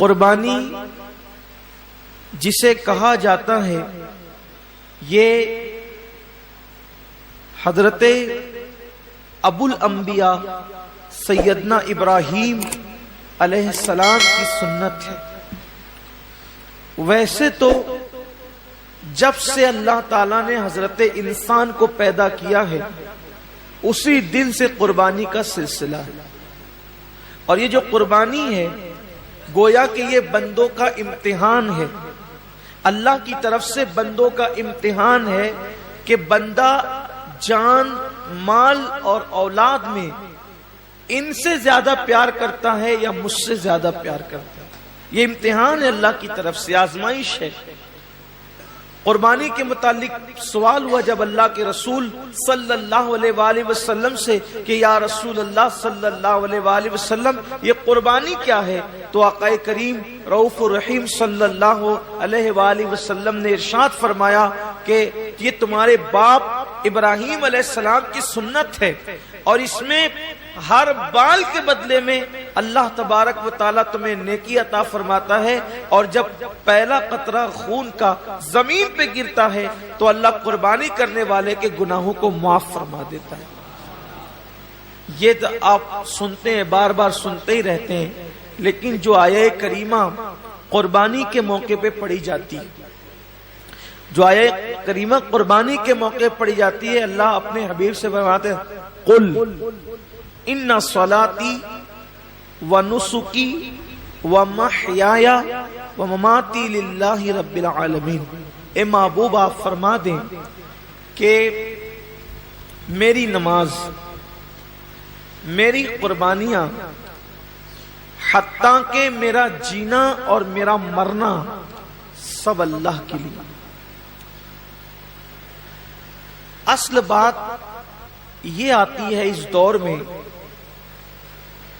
قربانی جسے کہا جاتا ہے یہ حضرت ابو الانبیاء سیدنا ابراہیم علیہ السلام کی سنت ہے۔ ویسے تو جب سے اللہ تعالیٰ نے حضرت انسان کو پیدا کیا ہے اسی دن سے قربانی کا سلسلہ ہے، اور یہ جو قربانی ہے گویا کہ یہ بندوں کا امتحان ہے، اللہ کی طرف سے بندوں کا امتحان ہے کہ بندہ جان، مال اور اولاد میں ان سے زیادہ پیار کرتا ہے یا مجھ سے زیادہ پیار کرتا ہے۔ یہ امتحان ہے اللہ کی طرف سے، آزمائش ہے۔ قربانی کے متعلق سوال ہوا جب اللہ کے رسول صلی اللہ علیہ وآلہ وسلم سے کہ یا رسول اللہ صلی اللہ علیہ وآلہ وسلم یہ قربانی کیا ہے، تو آقا کریم رؤوف الرحیم صلی اللہ علیہ وآلہ وسلم نے ارشاد فرمایا کہ یہ تمہارے باپ ابراہیم علیہ السلام کی سنت ہے، اور اس میں ہر بال کے بدلے میں اللہ تبارک و تعالیٰ تمہیں نیکی عطا فرماتا ہے، اور جب پہلا قطرہ خون کا زمین پہ گرتا ہے تو اللہ قربانی کرنے والے کے گناہوں کو معاف فرما دیتا ہے۔ یہ تو آپ سنتے ہیں، بار بار سنتے ہی رہتے ہیں، لیکن جو آیہ کریمہ قربانی کے موقع پہ پڑھی جاتی ہے، جو آیہ کریمہ قربانی کے موقع پڑھی جاتی ہے، اللہ اپنے حبیب سے فرماتے ہیں قل ان صلاتی ونسکی ومحیای ومماتی للہ رب العالمین۔ اے محبوب آپ فرما دیں کہ میری نماز، میری قربانیاں، حتیٰ کہ میرا جینا اور میرا مرنا سب اللہ کے لیے۔ اصل بات یہ آتی ہے اس دور میں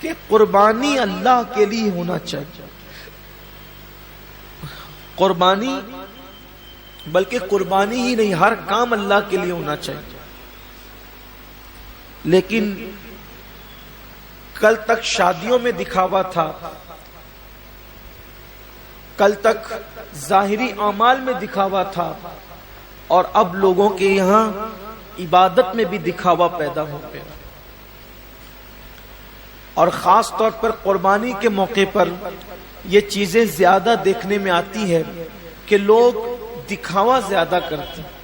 کہ قربانی اللہ کے لیے ہونا چاہیے، قربانی بلکہ قربانی ہی نہیں، ہر کام اللہ کے لیے ہونا چاہیے۔ لیکن کل تک شادیوں میں دکھاوا تھا، کل تک ظاہری اعمال میں دکھاوا تھا، اور اب لوگوں کے یہاں عبادت میں بھی دکھاوا پیدا ہو گیا، اور خاص طور پر قربانی کے موقع پر یہ چیزیں زیادہ دیکھنے میں آتی ہے کہ لوگ دکھاوا زیادہ کرتے ہیں،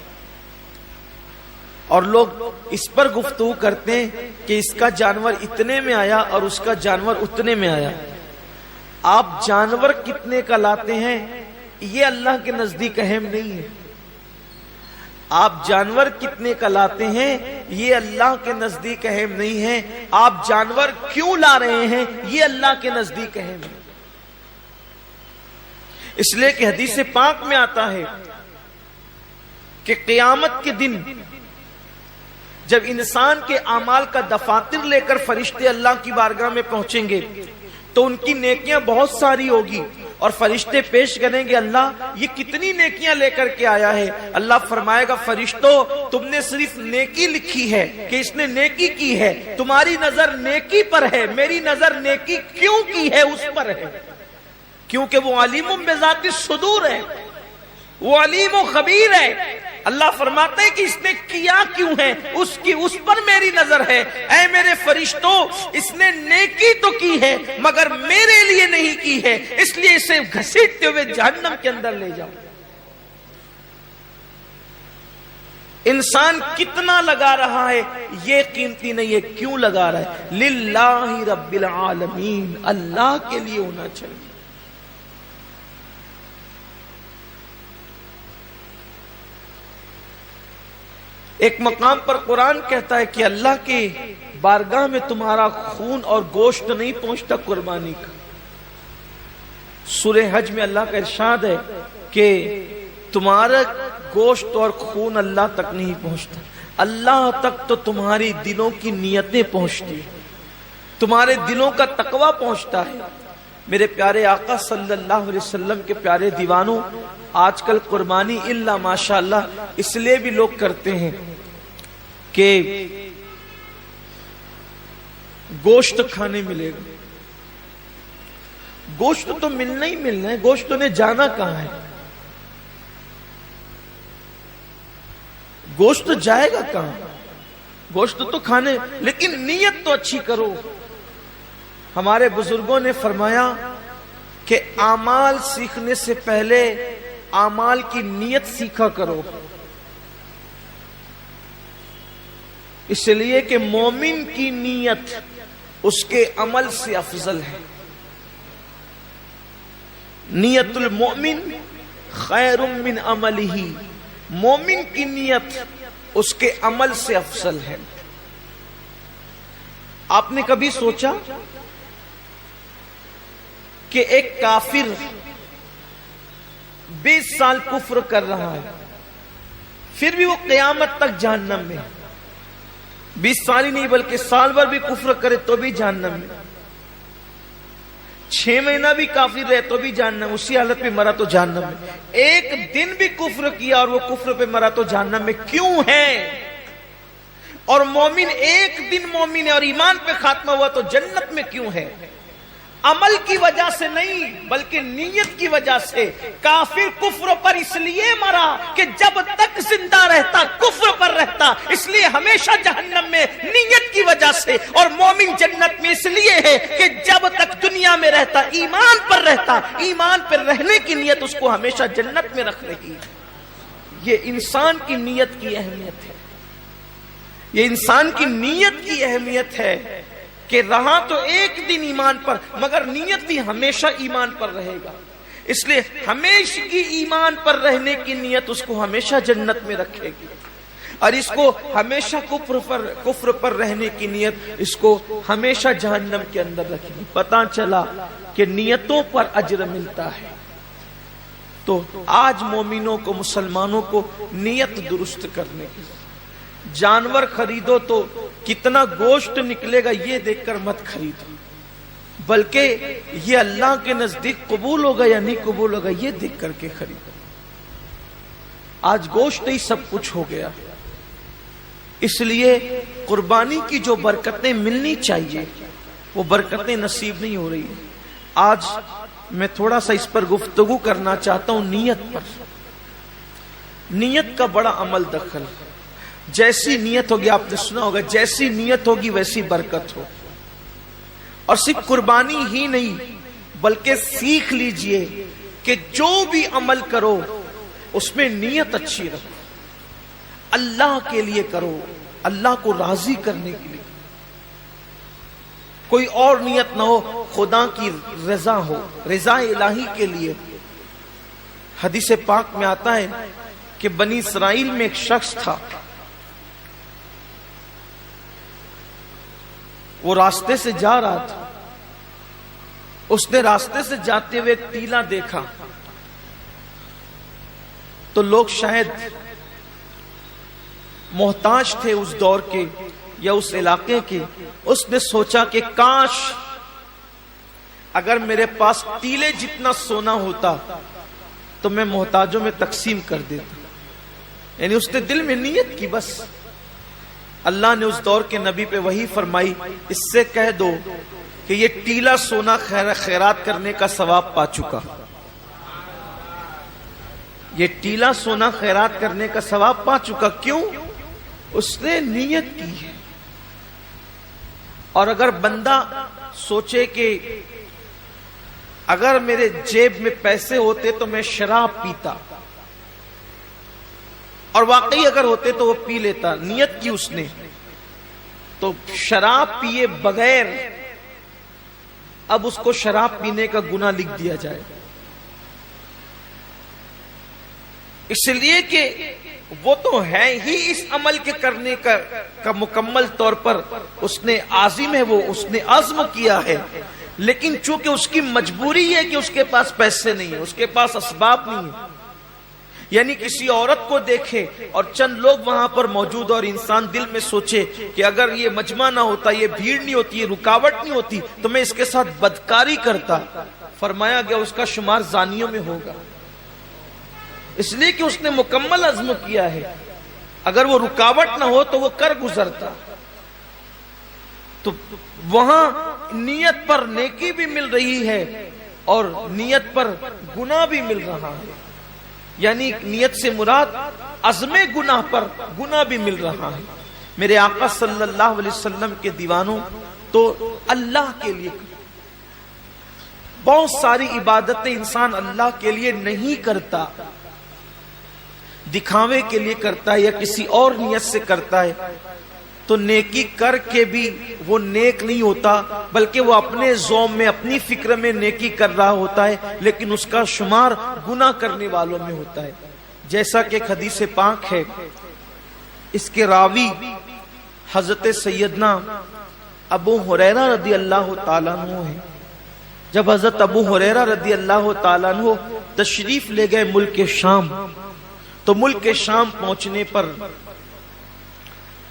اور لوگ اس پر گفتگو کرتے ہیں کہ اس کا جانور اتنے میں آیا اور اس کا جانور اتنے میں آیا۔ آپ جانور کتنے کا لاتے ہیں یہ اللہ کے نزدیک اہم نہیں ہے، آپ جانور کتنے کا لاتے ہیں یہ اللہ کے نزدیک اہم نہیں ہے، آپ جانور کیوں لا رہے ہیں یہ اللہ کے نزدیک اہم ہے۔ اس لیے کہ حدیث پاک میں آتا ہے کہ قیامت کے دن جب انسان کے اعمال کا دفاتر لے کر فرشتے اللہ کی بارگاہ میں پہنچیں گے تو ان کی نیکیاں بہت ساری ہوگی، اور فرشتے پیش کریں گے اللہ یہ کتنی نیکیاں لے کر کے آیا ہے۔ اللہ فرمائے گا فرشتوں تم نے صرف نیکی لکھی ہے کہ اس نے نیکی کی ہے، تمہاری نظر نیکی پر ہے، میری نظر نیکی کیوں کی ہے اس پر ہے، کیونکہ وہ علیم بذات الصدور ہے، وہ علیم و خبیر ہے۔ اللہ فرماتے ہیں کہ اس نے کیا کیوں ہے، اس پر میری نظر ہے۔ اے میرے فرشتوں اس نے نیکی تو کی ہے مگر میرے لیے نہیں کی ہے، اس لیے اسے گھسیٹتے ہوئے جہنم کے اندر لے جاؤ۔ انسان کتنا لگا رہا ہے یہ قیمتی نہیں ہے، کیوں لگا رہا ہے؟ للہ رب العالمین، اللہ کے لیے ہونا چاہیے۔ ایک مقام پر قرآن کہتا ہے کہ اللہ کے بارگاہ میں تمہارا خون اور گوشت نہیں پہنچتا قربانی کا۔ سورہ حج میں اللہ کا ارشاد ہے کہ تمہارا گوشت اور خون اللہ تک نہیں پہنچتا، اللہ تک تو تمہاری دلوں کی نیتیں پہنچتی، تمہارے دلوں کا تقوی پہنچتا ہے۔ میرے پیارے آقا صلی اللہ علیہ وسلم کے پیارے دیوانوں، آج کل قربانی الا ماشاءاللہ اس لیے بھی لوگ کرتے ہیں کہ گوشت کھانے ملے گا، گوشت تو ملنا ہی ملنا ہے، گوشت نے جانا کہاں ہے؟ گوشت جائے گا کہاں؟ گوشت تو کھانے، لیکن نیت تو اچھی کرو۔ ہمارے بزرگوں نے فرمایا کہ اعمال سیکھنے سے پہلے اعمال کی نیت سیکھا کرو، اس لیے کہ مومن کی نیت اس کے عمل سے افضل ہے۔ نیت المؤمن خیر من عملہ، مومن کی نیت اس کے عمل سے افضل ہے۔ آپ نے کبھی سوچا کہ ایک کافر 20 سال کفر کر رہا ہے، پھر بھی وہ قیامت تک جہنم میں، 20 سال ہی نہیں بلکہ سال بھر بھی کفر کرے تو بھی جہنم میں، 6 مہینہ بھی کافر رہے تو بھی جہنم، اسی حالت پہ مرا تو جہنم میں، ایک دن بھی کفر کیا اور وہ کفر پہ مرا تو جہنم میں کیوں ہے؟ اور مومن ایک دن مومن ہے اور ایمان پہ خاتمہ ہوا تو جنت میں کیوں ہے؟ عمل کی وجہ سے نہیں بلکہ نیت کی وجہ سے۔ کافر کفر پر اس لیے مرا کہ جب تک زندہ رہتا کفر پر رہتا، اس لیے ہمیشہ جہنم میں نیت کی وجہ سے، اور مومن جنت میں اس لیے ہے کہ جب تک دنیا میں رہتا ایمان پر رہتا، ایمان پر رہنے کی نیت اس کو ہمیشہ جنت میں رکھ رہی ہے۔ یہ انسان کی نیت کی اہمیت ہے، یہ انسان کی نیت کی اہمیت ہے کہ رہا تو ایک دن ایمان پر مگر نیت بھی ہمیشہ ایمان پر رہے گا، اس لیے ہمیشہ کی ایمان پر رہنے کی نیت اس کو ہمیشہ جنت میں رکھے گی، اور اس کو ہمیشہ کفر پر رہنے کی نیت اس کو ہمیشہ جہنم کے اندر رکھے گی۔ پتہ چلا کہ نیتوں پر اجر ملتا ہے۔ تو آج مومنوں کو، مسلمانوں کو نیت درست کرنے کی، جانور خریدو تو کتنا گوشت نکلے گا یہ دیکھ کر مت خریدو، بلکہ یہ اللہ کے نزدیک قبول ہوگا یا نہیں قبول ہوگا یہ دیکھ کر کے خریدو۔ آج گوشت ہی سب کچھ ہو گیا، اس لیے قربانی کی جو برکتیں ملنی چاہیے وہ برکتیں نصیب نہیں ہو رہی۔ آج میں تھوڑا سا اس پر گفتگو کرنا چاہتا ہوں، نیت پر۔ نیت کا بڑا عمل دخل، جیسی نیت ہوگی، آپ نے سنا ہوگا جیسی نیت ہوگی ویسی برکت ہو۔ اور صرف قربانی ہی نہیں بلکہ سیکھ لیجئے کہ جو بھی عمل کرو اس میں نیت اچھی رکھو، اللہ کے لیے کرو، اللہ کو راضی کرنے کے لیے، کوئی اور نیت نہ ہو، خدا کی رضا ہو، رضا الہی کے لیے۔ حدیث پاک میں آتا ہے کہ بنی اسرائیل میں ایک شخص تھا، وہ راستے سے جا رہا تھا، اس نے راستے سے جاتے ہوئے ایک ٹیلا دیکھا، تو لوگ شاید محتاج تھے اس دور کے یا اس علاقے کے، اس نے سوچا کہ کاش اگر میرے پاس ٹیلے جتنا سونا ہوتا تو میں محتاجوں میں تقسیم کر دیتا۔ یعنی اس نے دل میں نیت کی، بس اللہ نے اس دور کے نبی پہ وحی فرمائی، اس سے کہہ دو کہ یہ ٹیلا سونا خیرات کرنے کا ثواب پا چکا، یہ ٹیلا سونا خیرات کرنے کا ثواب پا چکا۔ کیوں؟ اس نے نیت کی ہے۔ اور اگر بندہ سوچے کہ اگر میرے جیب میں پیسے ہوتے تو میں شراب پیتا، اور واقعی اگر ہوتے تو وہ پی لیتا، نیت کی اس نے، تو شراب پیے بغیر اب اس کو شراب پینے کا گناہ لکھ دیا جائے، اس لیے کہ وہ تو ہے ہی اس عمل کے کرنے کا مکمل طور پر اس نے عازم ہے، وہ اس نے عزم کیا ہے، لیکن چونکہ اس کی مجبوری ہے کہ اس کے پاس پیسے نہیں ہیں، اس کے پاس اسباب نہیں ہیں، یعنی کسی عورت کو دیکھے اور چند لوگ وہاں پر موجود اور انسان دل میں سوچے کہ اگر یہ مجمع نہ ہوتا، یہ بھیڑ نہیں ہوتی، یہ رکاوٹ نہیں ہوتی تو میں اس کے ساتھ بدکاری کرتا، فرمایا گیا اس کا شمار زانیوں میں ہوگا، اس لیے کہ اس نے مکمل عزم کیا ہے۔ اگر وہ رکاوٹ نہ ہو تو وہ کر گزرتا۔ تو وہاں نیت پر نیکی بھی مل رہی ہے اور نیت پر گناہ بھی مل رہا ہے، یعنی نیت سے مراد عزم گناہ پر گناہ بھی مل رہا ہے۔ میرے آقا صلی اللہ علیہ وسلم کے دیوانوں، تو اللہ کے لیے بہت ساری عبادتیں انسان اللہ کے لیے نہیں کرتا، دکھاوے کے لیے کرتا ہے یا کسی اور نیت سے کرتا ہے، تو نیکی کر کے بھی وہ نیک نہیں ہوتا، بلکہ وہ اپنے ذوم میں اپنی فکر میں نیکی کر رہا ہوتا ہے، لیکن اس کا شمار گناہ کرنے والوں میں ہوتا ہے۔ جیسا کہ ایک حدیث پاک ہے، اس کے راوی حضرت سیدنا ابو ہریرہ رضی اللہ تعالیٰ عنہ ہے۔ جب حضرت ابو ہریرہ رضی اللہ تعالیٰ عنہ تشریف لے گئے ملک شام، تو ملک شام پہنچنے پر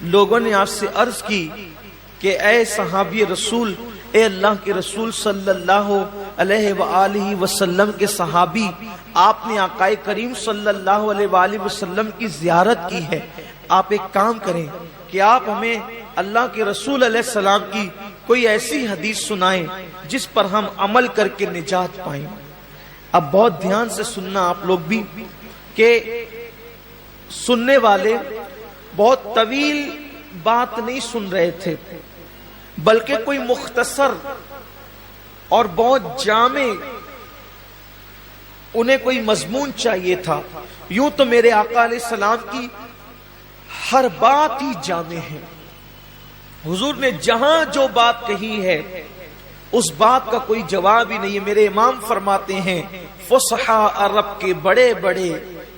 لوگوں نے آپ سے عرض کی کہ اے صحابی رسول، اے اللہ کے رسول صلی اللہ علیہ وآلہ وسلم کے صحابی، آپ نے آقا کریم صلی اللہ علیہ وآلہ وسلم کی زیارت کی ہے، آپ ایک کام کریں کہ آپ ہمیں اللہ کے رسول علیہ السلام کی کوئی ایسی حدیث سنائیں جس پر ہم عمل کر کے نجات پائیں۔ اب بہت دھیان سے سننا آپ لوگ بھی، کہ سننے والے بہت طویل بات نہیں سن رہے تھے، بلکہ کوئی مختصر اور بہت جامع انہیں کوئی مضمون چاہیے تھا۔ یوں تو میرے آقا علیہ السلام کی ہر بات ہی جامع ہے، حضور نے جہاں جو بات کہی ہے اس بات کا کوئی جواب ہی نہیں ہے۔ میرے امام فرماتے ہیں، فصحا عرب کے بڑے بڑے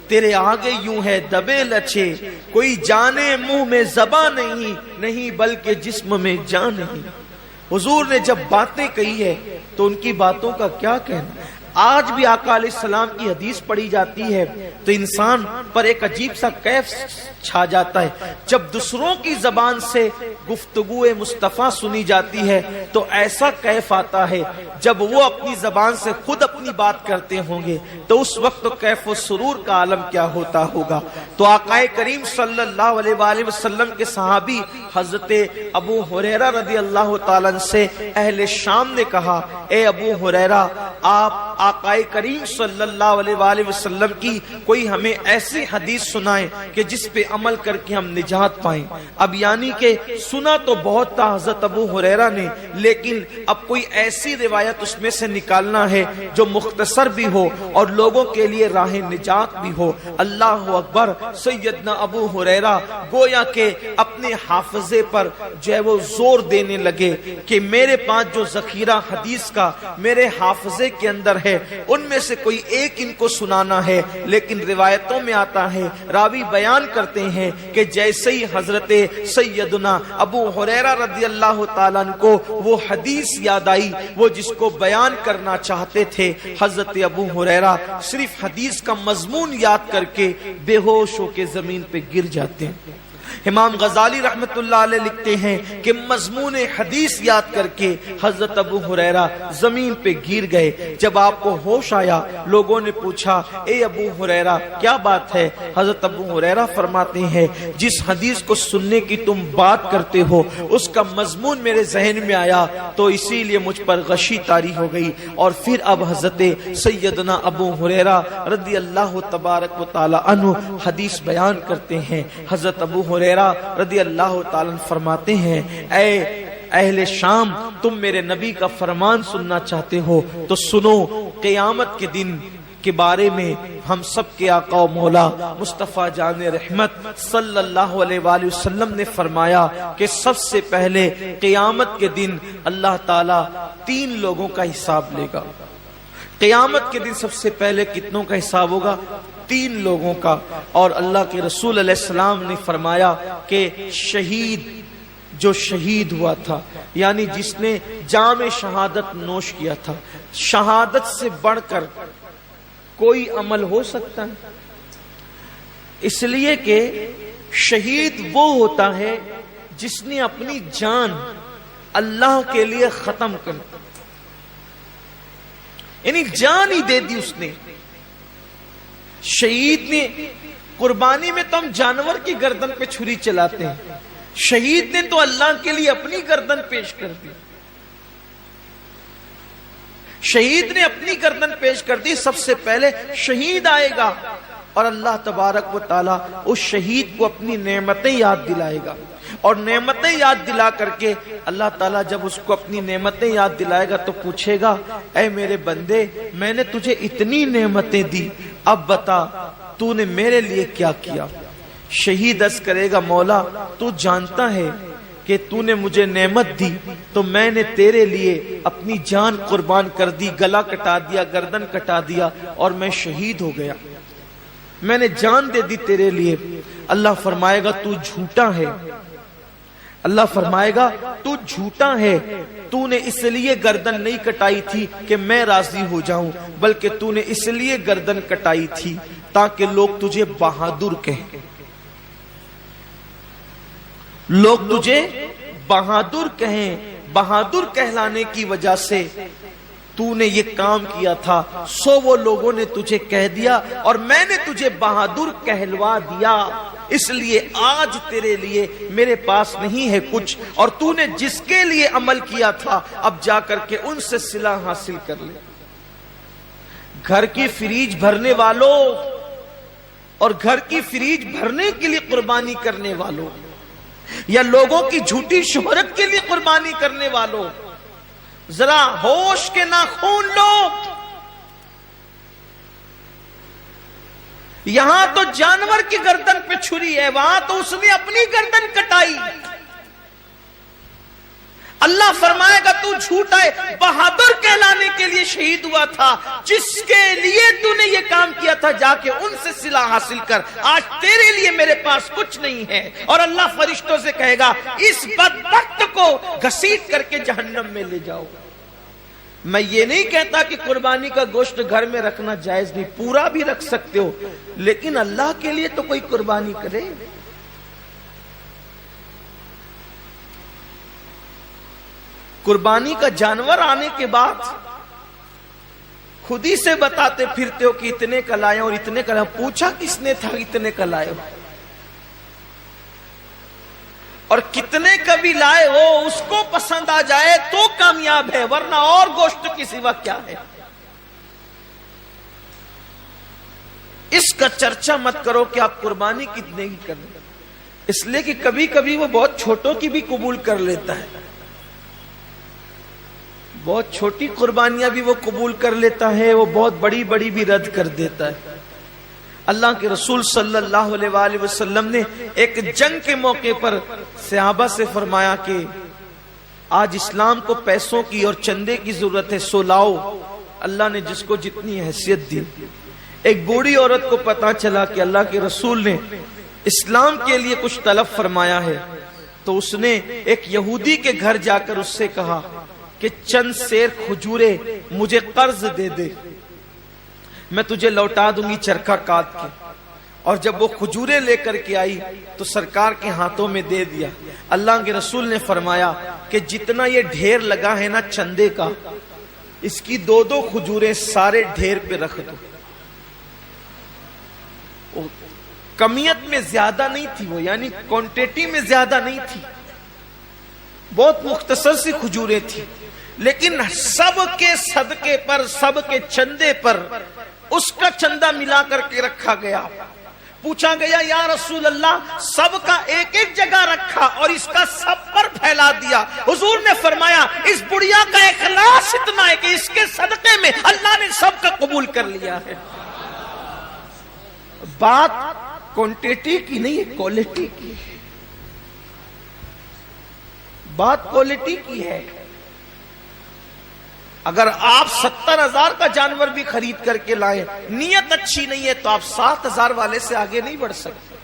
تیرے آگے یوں ہے دبے لچے، کوئی جانے منہ میں زباں نہیں بلکہ جسم میں جان نہیں۔ حضور نے جب باتیں کہی ہے تو ان کی باتوں کا کیا کہنا۔ آج بھی آقا علیہ السلام کی حدیث پڑھی جاتی ہے تو انسان پر ایک عجیب سا کیف چھا جاتا ہے۔ جب دوسروں کی زبان سے گفتگو مصطفیٰ سنی جاتی ہے تو ایسا کیف آتا ہے، جب وہ اپنی زبان سے خود اپنی بات کرتے ہوں گے تو اس وقت تو کیف و سرور کا عالم کیا ہوتا ہوگا۔ تو آقا کریم صلی اللہ علیہ وآلہ وسلم کے صحابی حضرت ابو ہریرہ رضی اللہ تعالیٰ عنہ سے اہل شام نے کہا، اے ابو ہریرہ، آپ آقا کریم صلی اللہ علیہ وآلہ وسلم کی کوئی ہمیں ایسی حدیث سنائیں کہ جس پہ عمل کر کے ہم نجات پائیں۔ اب یعنی کہ سنا تو بہت تھا حضرت ابو ہریرہ نے، لیکن اب کوئی ایسی روایت اس میں سے نکالنا ہے جو مختصر بھی ہو اور لوگوں کے لیے راہ نجات بھی ہو۔ اللہ اکبر۔ سیدنا ابو ہریرہ گویا کہ اپنے حافظے پر جو ہے وہ زور دینے لگے کہ میرے پاس جو ذخیرہ حدیث کا میرے حافظے کے اندر ہے ان میں سے کوئی ایک ان کو سنانا ہے۔ لیکن روایتوں میں آتا ہے، راوی بیان کرتے ہیں کہ جیسے ہی حضرت سیدنا ابو ہریرہ رضی اللہ تعالیٰ عنہ کو وہ حدیث یاد آئی وہ جس کو بیان کرنا چاہتے تھے، حضرت ابو ہریرہ صرف حدیث کا مضمون یاد کر کے بے ہوش ہو کے زمین پہ گر جاتے ہیں۔ امام غزالی رحمت اللہ علیہ لکھتے ہیں کہ مضمون حدیث یاد کر کے حضرت ابو ہریرہ زمین پہ گر گئے۔ جب آپ کو ہوش آیا، لوگوں نے پوچھا، اے ابو ہریرہ کیا بات ہے؟ حضرت ابو ہریرہ فرماتے ہیں، جس حدیث کو سننے کی تم بات کرتے ہو اس کا مضمون میرے ذہن میں آیا تو اسی لیے مجھ پر غشی طاری ہو گئی۔ اور پھر اب حضرت سیدنا ابو ہریرہ رضی اللہ تبارک و تعالی عنہ حدیث بیان کرتے ہیں۔ حضرت ابو ہریرہ رضی اللہ تعالیٰ فرماتے ہیں، اے اہل شام، تم میرے نبی کا فرمان سننا چاہتے ہو تو سنو، قیامت کے دن کے بارے میں ہم سب کے آقا و مولا مصطفیٰ جان رحمت صلی اللہ علیہ وآلہ وسلم نے فرمایا کہ سب سے پہلے قیامت کے دن اللہ تعالیٰ 3 لوگوں کا حساب لے گا۔ قیامت کے دن سب سے پہلے کتنوں کا حساب ہوگا؟ 3 لوگوں کا۔ اور اللہ کے رسول علیہ السلام نے فرمایا کہ شہید، جو شہید ہوا تھا، یعنی جس نے جام شہادت نوش کیا تھا، شہادت سے بڑھ کر کوئی عمل ہو سکتا ہے؟ اس لیے کہ شہید وہ ہوتا ہے جس نے اپنی جان اللہ کے لیے ختم کر، یعنی جان ہی دے دی اس نے۔ شہید نے، قربانی میں تو ہم جانور کی گردن پہ چھری چلاتے ہیں، شہید نے تو اللہ کے لیے اپنی گردن پیش کر دی۔ شہید نے اپنی گردن پیش کر دی، سب سے پہلے شہید آئے گا اور اللہ تبارک و تعالیٰ اس شہید کو اپنی نعمتیں یاد دلائے گا، اور نعمتیں یاد دلا کر کے اللہ تعالیٰ جب اس کو اپنی نعمتیں یاد دلائے گا تو پوچھے گا اے میرے بندے، میں نے تجھے اتنی نعمتیں دی، اب بتا تو نے میرے لیے کیا کیا؟ شہید عرض کرے گا مولا تو جانتا ہے کہ تو نے مجھے نعمت دی تو میں نے تیرے لیے اپنی جان قربان کر دی، گلا کٹا دیا، گردن کٹا دیا اور میں شہید ہو گیا، میں نے جان دے دی تیرے لیے۔ اللہ فرمائے گا تو جھوٹا ہے، اللہ فرمائے گا تو جھوٹا ہے، تو نے اس لیے گردن نہیں کٹائی تھی کہ میں راضی ہو جاؤں، بلکہ تو نے اس لیے گردن کٹائی تھی تاکہ لوگ تجھے بہادر کہیں، لوگ تجھے بہادر کہیں، بہادر کہلانے کی وجہ سے تو نے یہ کام کیا تھا، سو وہ لوگوں نے تجھے کہہ دیا اور میں نے تجھے بہادر کہلوا دیا، اس لیے آج تیرے لیے میرے پاس نہیں ہے کچھ، اور تو نے جس کے لیے عمل کیا تھا اب جا کر کے ان سے صلہ حاصل کر لے۔ گھر کی فریج بھرنے والوں اور گھر کی فریج بھرنے کے لیے قربانی کرنے والوں، یا لوگوں کی جھوٹی شہرت کے لیے قربانی کرنے والوں، ذرا ہوش کے ناخون لو۔ یہاں تو جانور کی گردن پہ چھری ہے، وہاں تو اس نے اپنی گردن کٹائی۔ اللہ فرمائے گا تو جھوٹا ہے، بہادر کہلانے کے لیے شہید ہوا تھا، جس کے لیے تو نے یہ کام کیا تھا جا کے ان سے صلہ حاصل کر، آج تیرے لیے میرے پاس کچھ نہیں ہے۔ اور اللہ فرشتوں سے کہے گا اس بدبخت کو گھسیٹ کر کے جہنم میں لے جاؤ۔ میں یہ نہیں کہتا کہ قربانی کا گوشت گھر میں رکھنا جائز نہیں، پورا بھی رکھ سکتے ہو، لیکن اللہ کے لیے تو کوئی قربانی کرے۔ قربانی کا جانور آنے کے بعد خود ہی سے بتاتے پھرتے ہو کہ اتنے کا لائے اور اتنے کا لائے، پوچھا کس نے تھا اتنے کا لائے ہو؟ اور کتنے کا بھی لائے ہو اس کو پسند آ جائے تو کامیاب ہے، ورنہ اور گوشت کی سوا کیا ہے؟ اس کا چرچا مت کرو کہ آپ قربانی کتنے کی کریں، اس لیے کہ کبھی کبھی وہ بہت چھوٹوں کی بھی قبول کر لیتا ہے، بہت چھوٹی قربانیاں بھی وہ قبول کر لیتا ہے، وہ بہت بڑی بڑی بھی رد کر دیتا ہے۔ اللہ کے رسول صلی اللہ علیہ وآلہ وسلم نے ایک جنگ کے موقع پر صحابہ سے فرمایا کہ آج اسلام کو پیسوں کی اور چندے کی ضرورت ہے، سو لاؤ۔ اللہ نے جس کو جتنی حیثیت دی۔ ایک بوڑھی عورت کو پتا چلا کہ اللہ کے رسول نے اسلام کے لیے کچھ طلب فرمایا ہے، تو اس نے ایک یہودی کے گھر جا کر اس سے کہا کہ چند سیر کھجورے مجھے قرض دے دے، میں تجھے لوٹا دوں گی چرخہ کاٹ کے۔ اور جب وہ کھجورے لے کر کے آئی تو سرکار کے ہاتھوں میں دے دیا۔ اللہ کے رسول نے فرمایا کہ جتنا یہ ڈھیر لگا ہے نا چندے کا، اس کی دو دو کھجوریں سارے ڈھیر پہ رکھ دو۔ کمیت میں زیادہ نہیں تھی وہ، یعنی کوانٹیٹی میں زیادہ نہیں تھی، بہت مختصر سی کھجوریں تھی، لیکن سب کے صدقے پر، سب کے چندے پر اس کا چندہ ملا کر کے رکھا گیا۔ پوچھا گیا یا رسول اللہ سب کا ایک ایک جگہ رکھا اور اس کا سب پر پھیلا دیا؟ حضور نے فرمایا اس بڑھیا کا اخلاص اتنا ہے کہ اس کے صدقے میں اللہ نے سب کا قبول کر لیا ہے۔ بات کوانٹیٹی کی نہیں ہے، کوالٹی کی، بات کوالٹی کی ہے۔ اگر آپ 70,000 کا جانور بھی خرید کر کے لائیں، نیت اچھی نہیں ہے تو آپ 7,000 والے سے آگے نہیں بڑھ سکتے،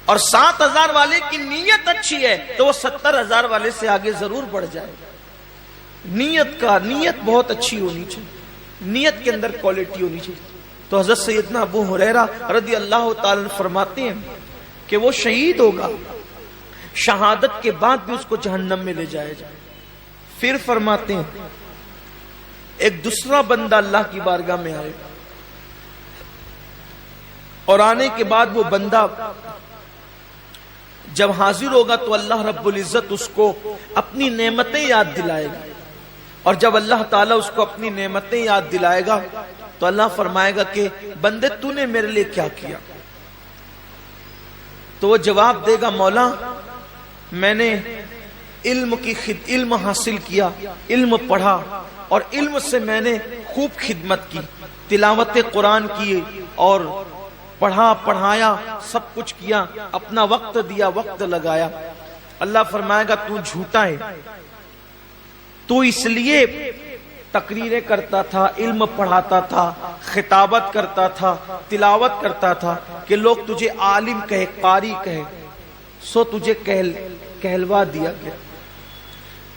اور 7,000 والے کی نیت اچھی ہے تو وہ 70,000 والے سے آگے ضرور بڑھ جائے گا۔ نیت بہت اچھی ہونی چاہیے، نیت کے اندر کوالٹی ہونی چاہیے۔ تو حضرت سیدنا ابو ہریرہ رضی اللہ تعالی عنہ فرماتے ہیں کہ وہ شہید ہوگا، شہادت کے بعد بھی اس کو جہنم میں لے جائے جائے۔ پھر فرماتے ہیں ایک دوسرا بندہ اللہ کی بارگاہ میں آئے، اور آنے کے بعد وہ بندہ جب حاضر ہوگا تو اللہ رب العزت اس کو اپنی نعمتیں یاد دلائے گا، اور جب اللہ تعالیٰ اس کو اپنی نعمتیں یاد دلائے گا تو اللہ فرمائے گا کہ بندے تو نے میرے لیے کیا کیا؟ تو وہ جواب دے گا مولا میں نے علم حاصل کیا، علم پڑھا، اور علم سے میں نے خوب خدمت کی، تلاوت قرآن کی اور پڑھا پڑھایا، سب کچھ کیا، اپنا وقت دیا، وقت لگایا۔ اللہ فرمائے گا تو جھوٹا ہے، تو اس لیے تقریریں کرتا تھا، علم پڑھاتا تھا، خطابت کرتا تھا، تلاوت کرتا تھا کہ لوگ تجھے عالم کہے، قاری کہے، سو تجھے کہلوا دیا گیا۔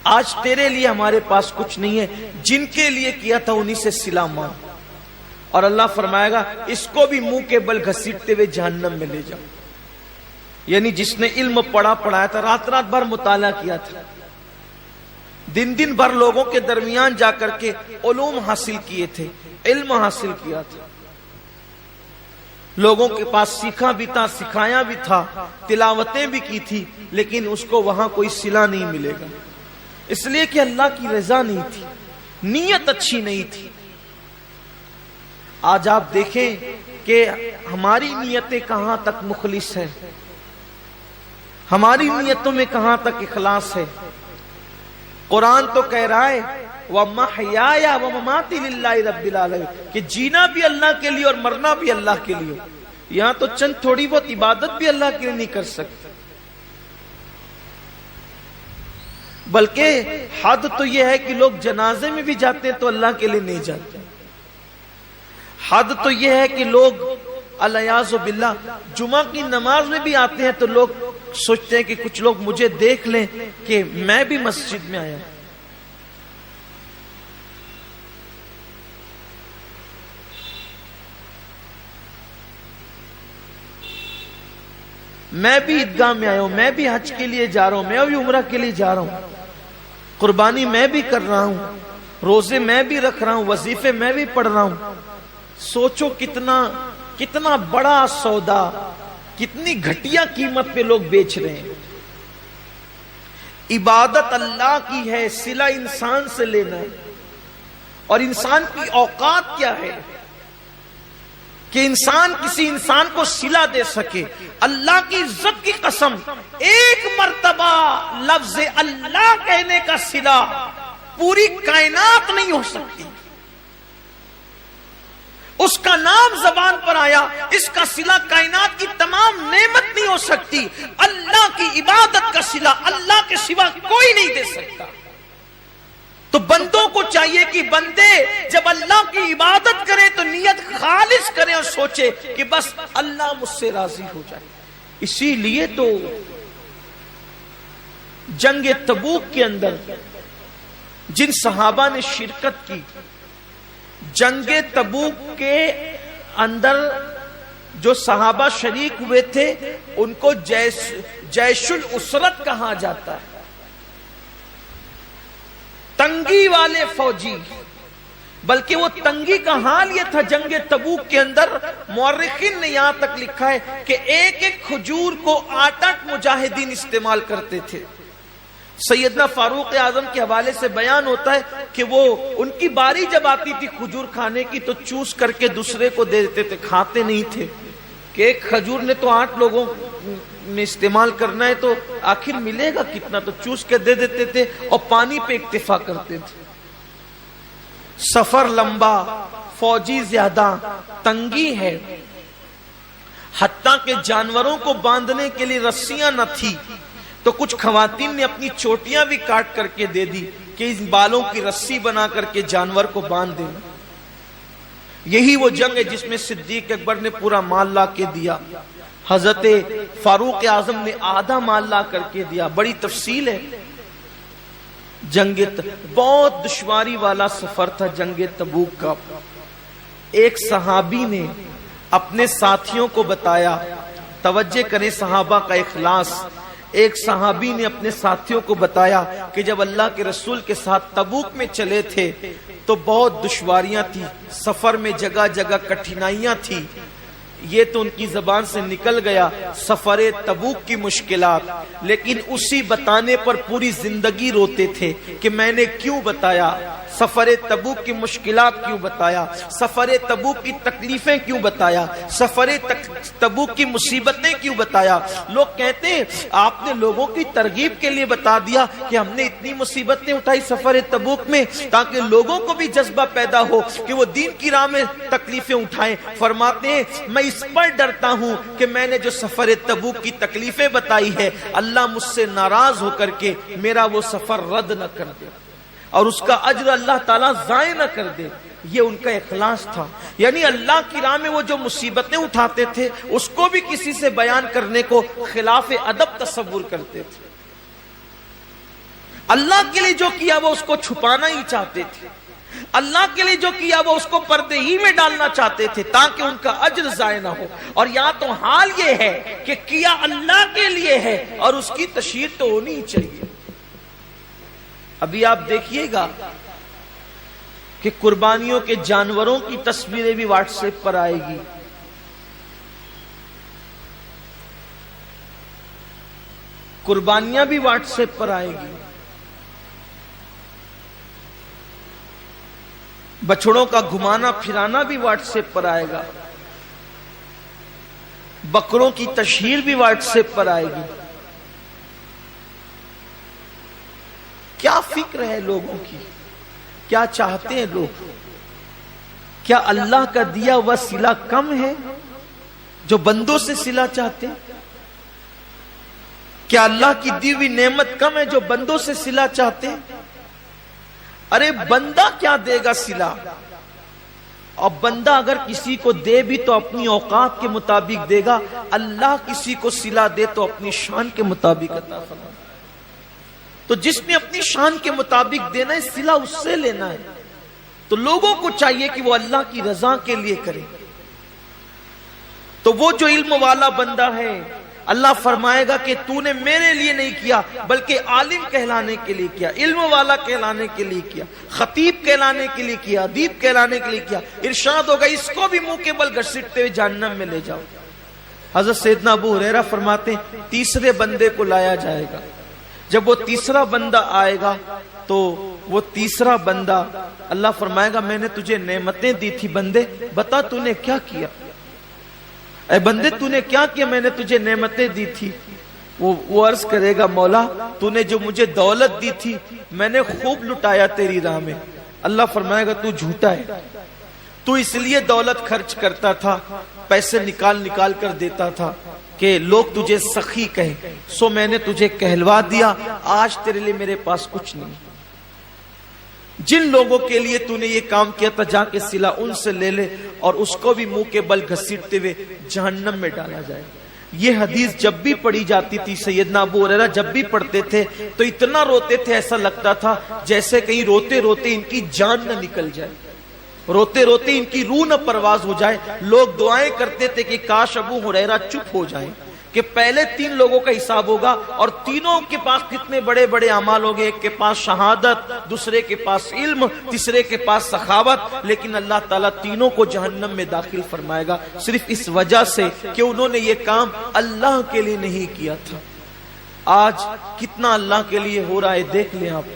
آج تیرے لیے ہمارے پاس کچھ نہیں ہے، جن کے لیے کیا تھا انہی سے صلہ مانگ۔ اور اللہ فرمائے گا اس کو بھی منہ کے بل گھسیٹتے ہوئے جہنم میں لے جاؤ۔ یعنی جس نے علم پڑھایا تھا، رات رات بھر مطالعہ کیا تھا، دن بھر لوگوں کے درمیان جا کر کے علوم حاصل کیے تھے، علم حاصل کیا تھا، لوگوں کے پاس سیکھا بھی تھا، سکھایا بھی تھا، تلاوتیں بھی کی تھی، لیکن اس کو وہاں کوئی صلہ نہیں ملے گا، اس لیے کہ اللہ کی رضا نہیں تھی، نیت اچھی نہیں تھی۔ آج آپ دیکھیں کہ ہماری نیتیں کہاں تک مخلص ہیں، ہماری نیتوں میں کہاں تک اخلاص ہے۔ قرآن تو کہہ رہا ہے وَمَحْيَايَ وَمَمَاتِي لِلَّهِ رَبِّ الْعَالَمِينَ کہ جینا بھی اللہ کے لیے اور مرنا بھی اللہ کے لیے۔ یہاں تو چند تھوڑی بہت عبادت بھی اللہ کے لیے نہیں کر سکتے، بلکہ حد تو یہ ہے کہ لوگ جنازے میں بھی جاتے ہیں تو اللہ کے لیے نہیں جاتے، حد تو یہ ہے کہ لوگ الیاذ باللہ جمعہ کی نماز میں بھی آتے ہیں تو لوگ سوچتے ہیں کہ کچھ لوگ مجھے دیکھ لیں کہ میں بھی مسجد میں آیا۔ میں بھی عیدگاہ میں آیا ہوں، میں بھی حج کے لیے جا رہا ہوں، میں بھی عمرہ کے لیے جا رہا ہوں، قربانی میں بھی کر رہا ہوں، روزے میں بھی رکھ رہا ہوں، وظیفے میں بھی پڑھ رہا ہوں۔ سوچو کتنا بڑا سودا، کتنی گھٹیا قیمت پہ لوگ بیچ رہے ہیں۔ عبادت اللہ کی ہے، صلہ انسان سے لینا ہے، اور انسان کی اوقات کیا ہے کہ انسان کسی انسان کو صلہ دے سکے۔ اللہ کی عزت کی قسم، ایک مرتبہ لفظ اللہ کہنے کا صلہ پوری کائنات نہیں ہو سکتی۔ اس کا نام زبان پر آیا، اس کا صلہ کائنات کی تمام نعمت نہیں ہو سکتی۔ اللہ کی عبادت کا صلہ اللہ کے سوا کوئی نہیں دے سکتا۔ تو بندوں کو چاہیے کہ بندے جب اللہ کی عبادت کریں تو نیت خالص کریں اور سوچے کہ بس اللہ مجھ سے راضی ہو جائے۔ اسی لیے تو جنگ تبوک کے اندر جن صحابہ نے شرکت کی، جنگ تبوک کے اندر جو صحابہ شریک ہوئے تھے ان کو جیش الاسرت کہا جاتا ہے، تنگی والے فوجی۔ بلکہ وہ تنگی کا حال یہ تھا جنگ تبوک کے اندر، مورخین نے یہاں تک لکھا ہے کہ ایک ایک کھجور کو 8 مجاہدین استعمال کرتے تھے۔ سیدنا فاروق اعظم کے حوالے سے بیان ہوتا ہے کہ وہ ان کی باری جب آتی تھی کھجور کھانے کی تو چوس کر کے دوسرے کو دے دیتے تھے، کھاتے نہیں تھے کہ ایک کھجور نے تو 8 لوگوں میں استعمال کرنا ہے تو آخر ملے گا کتنا، تو چوس کے دے دیتے تھے اور پانی پہ اکتفا کرتے تھے۔ سفر لمبا، فوجی زیادہ، تنگی ہے، حتیٰ کہ جانوروں کو باندھنے کے لیے رسیاں نہ تھی تو کچھ خواتین نے اپنی چوٹیاں بھی کاٹ کر کے دے دی کہ اس بالوں کی رسی بنا کر کے جانور کو باندھ دینا۔ یہی وہ جنگ ہے جس میں صدیق اکبر نے پورا مال لا کے دیا، حضرت فاروق اعظم نے آدھا مال لا کر کے دیا۔ بڑی تفصیل ہے جنگ، بہت دشواری والا سفر تھا جنگ تبوک کا۔ ایک صحابی نے اپنے ساتھیوں کو بتایا، توجہ کریں صحابہ کا اخلاص، ایک صحابی نے اپنے ساتھیوں کو بتایا کہ جب اللہ کے رسول کے ساتھ تبوک میں چلے تھے تو بہت دشواریاں تھی، سفر میں جگہ جگہ کٹھنائیاں تھی، یہ تو ان کی زبان سے نکل گیا سفر تبوک کی مشکلات، لیکن اسی بتانے پر پوری زندگی روتے تھے کہ میں نے کیوں بتایا، سفر تبوک کی مشکلات کیوں بتایا، سفر تبوک کی تکلیفیں کیوں بتایا، سفر تبوک کی مصیبتیں کیوں بتایا۔ لوگ کہتے ہیں آپ نے لوگوں کی ترغیب کے لیے بتا دیا کہ ہم نے اتنی مصیبتیں اٹھائی سفر تبوک میں تاکہ لوگوں کو بھی جذبہ پیدا ہو کہ وہ دین کی راہ میں تکلیفیں اٹھائیں۔ فرماتے ہیں میں اس پر ڈرتا ہوں کہ میں نے جو سفر تبوک کی تکلیفیں بتائی ہے اللہ مجھ سے ناراض ہو کر کے میرا وہ سفر رد نہ کر دے اور اس کا اجر اللہ تعالیٰ ضائع نہ کر دے۔ یہ ان کا اخلاص تھا، یعنی اللہ کی راہ میں وہ جو مصیبتیں اٹھاتے تھے اس کو بھی کسی سے بیان کرنے کو خلاف ادب تصور کرتے تھے۔ اللہ کے لیے جو کیا وہ اس کو چھپانا ہی چاہتے تھے، اللہ کے لیے جو کیا وہ اس کو پردے ہی میں ڈالنا چاہتے تھے تاکہ ان کا اجر ضائع نہ ہو۔ اور یہاں تو حال یہ ہے کہ کیا اللہ کے لیے ہے اور اس کی تشہیر تو ہونی ہی چاہیے۔ ابھی آپ دیکھیے گا کہ قربانیوں کے جانوروں کی تصویریں بھی واٹس ایپ پر آئے گی، قربانیاں بھی واٹس ایپ پر آئے گی، بچڑوں کا گھمانا پھرانا بھی واٹس ایپ پر آئے گا، بکروں کی تشہیر بھی واٹس ایپ پر آئے گی۔ کیا فکر ہے لوگوں کی، کیا چاہتے ہیں لوگ؟ کیا اللہ کا دیا ہوا صلہ کم ہے جو بندوں سے صلہ چاہتے ہیں؟ کیا اللہ کی دی ہوئی نعمت کم ہے جو بندوں سے صلہ چاہتے ہیں؟ ارے بندہ کیا دے گا صلہ، اور بندہ اگر کسی کو دے بھی تو اپنی اوقات کے مطابق دے گا، اللہ کسی کو صلہ دے تو اپنی شان کے مطابق عطا فرمائے۔ تو جس نے اپنی شان کے مطابق دینا ہے صلہ اس سے لینا ہے، تو لوگوں کو چاہیے کہ وہ اللہ کی رضا کے لیے کرے۔ تو وہ جو علم والا بندہ ہے اللہ فرمائے گا کہ تو نے میرے لیے نہیں کیا بلکہ عالم کہلانے کے لیے کیا، علم والا کہلانے کے لیے کیا، خطیب کہلانے کے لیے کیا، ادیب کہلانے کے لیے کیا۔ ارشاد ہوگا اس کو بھی منہ کے بل گھسیٹتے ہوئے جہنم میں لے جاؤ۔ حضرت سیدنا ابو ہریرہ فرماتے ہیں تیسرے بندے کو لایا جائے گا، جب وہ تیسرا بندہ آئے گا تو وہ تیسرا بندہ اللہ فرمائے گا میں نے تجھے نعمتیں دی تھی بندے، بتا تو نے کیا کیا، اے بندے تو نے کیا کیا، میں نے تجھے نعمتیں دی تھی۔ وہ عرض کرے گا مولا تو نے جو مجھے دولت دی تھی میں نے خوب لٹایا تیری راہ میں۔ اللہ فرمائے گا تو جھوٹا ہے، تو اس لیے دولت خرچ کرتا تھا، پیسے نکال نکال کر دیتا تھا کہ لوگ تجھے سخی کہیں، سو میں نے تجھے کہلوا دیا، آج تیرے لیے میرے پاس کچھ نہیں۔ جن لوگوں کے لیے تو نے یہ کام کیا تھا جا کے صلہ ان سے لے لے، اور اس کو بھی منہ کے بل گھسیٹتے ہوئے جہنم میں ڈالا جائے۔ یہ حدیث جب بھی پڑھی جاتی تھی سیدنا ابو ہریرہ جب بھی پڑھتے تھے تو اتنا روتے تھے، ایسا لگتا تھا جیسے کہیں روتے روتے ان کی جان نہ نکل جائے، روتے روتے ان کی روح نہ پرواز ہو جائے۔ لوگ دعائیں کرتے تھے کہ کاش ابو ہریرہ چپ ہو جائیں کہ پہلے 3 لوگوں کا حساب ہوگا اور تینوں کے پاس کتنے بڑے بڑے اعمال ہوں گے، ایک کے پاس شہادت، دوسرے کے پاس علم، تیسرے کے پاس سخاوت، لیکن اللہ تعالیٰ تینوں کو جہنم میں داخل فرمائے گا صرف اس وجہ سے کہ انہوں نے یہ کام اللہ کے لیے نہیں کیا تھا۔ آج کتنا اللہ کے لیے ہو رہا ہے دیکھ لیں آپ،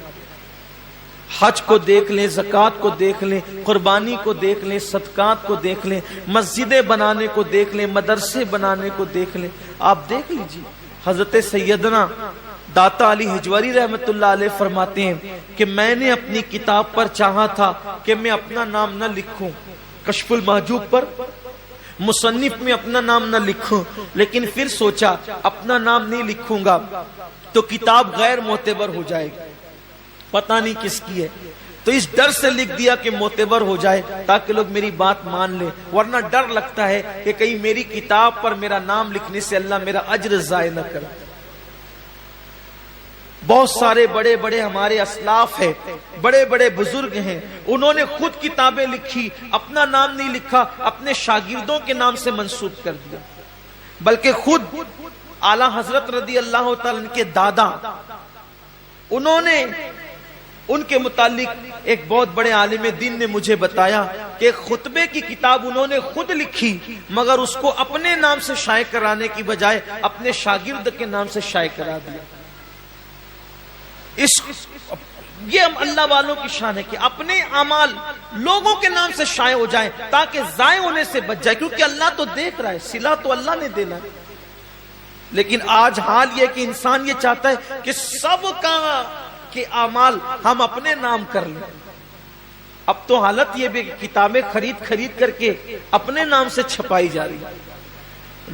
حج کو دیکھ لیں، زکوٰۃ کو دیکھ لیں، قربانی کو دیکھ لیں، صدقات کو دیکھ لیں، مسجدیں بنانے کو دیکھ لیں، مدرسے بنانے کو دیکھ لیں۔ آپ دیکھ لیجیے حضرت سیدنا داتا علی حجوری رحمت اللہ علیہ فرماتے ہیں کہ میں نے اپنی کتاب پر چاہا تھا کہ میں اپنا نام نہ لکھوں، کشف المحجوب پر مصنف میں اپنا نام نہ لکھوں، لیکن پھر سوچا اپنا نام نہیں لکھوں گا تو کتاب غیر معتبر ہو جائے گی، پتہ نہیں کس کی ہے، تو اس ڈر سے لکھ دیا کہ معتبر ہو جائے تاکہ لوگ میری بات مان لیں، ورنہ ڈر لگتا ہے کہ کہیں میری کتاب پر میرا نام لکھنے سے اللہ میرا اجر ضائع نہ کرے۔ بہت سارے بڑے بڑے ہمارے اسلاف ہیں، بڑے بڑے بزرگ ہیں، انہوں نے خود کتابیں لکھی، اپنا نام نہیں لکھا، اپنے شاگردوں کے نام سے منسوب کر دیا، بلکہ خود اعلیٰ حضرت رضی اللہ تعالیٰ عنہ کے دادا انہوں نے ان کے متعلق ایک بہت بڑے عالم دین نے مجھے بتایا کہ خطبے کی کتاب انہوں نے خود لکھی، مگر اس کو اپنے نام سے شائع کرانے کی بجائے اپنے شاگرد کے نام سے شائع کرا دیا۔ یہ اللہ والوں کی شان ہے کہ اپنے اعمال لوگوں کے نام سے شائع ہو جائیں تاکہ ضائع ہونے سے بچ جائے، کیونکہ اللہ تو دیکھ رہا ہے، صلہ تو اللہ نے دینا ہے۔ لیکن آج حال یہ کہ انسان یہ چاہتا ہے کہ سب کا کہ اعمال ہم اپنے نام کر لیں۔ اب تو حالت یہ بھی کتابیں خرید کر کے اپنے نام سے چھپائی جا رہی ہے۔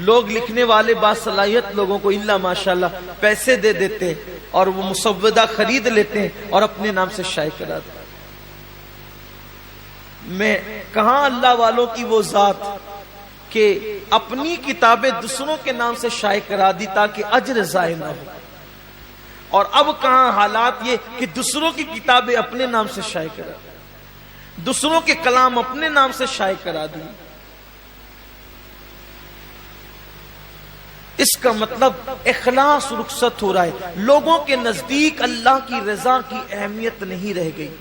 لوگ لکھنے والے باصلاحیت لوگوں کو الا ماشاءاللہ پیسے دے دیتے اور وہ مسودہ خرید لیتے ہیں اور اپنے نام سے شائع کرا دیتے۔ میں کہاں اللہ والوں کی وہ ذات کہ اپنی کتابیں دوسروں کے نام سے شائع کرا دی تاکہ اجر ضائع نہ ہو، اور اب کہاں حالات یہ کہ دوسروں کی کتابیں اپنے نام سے شائع کرا دی، دوسروں کے کلام اپنے نام سے شائع کرا دی۔ اس کا مطلب اخلاص رخصت ہو رہا ہے، لوگوں کے نزدیک اللہ کی رضا کی اہمیت نہیں رہ گئی،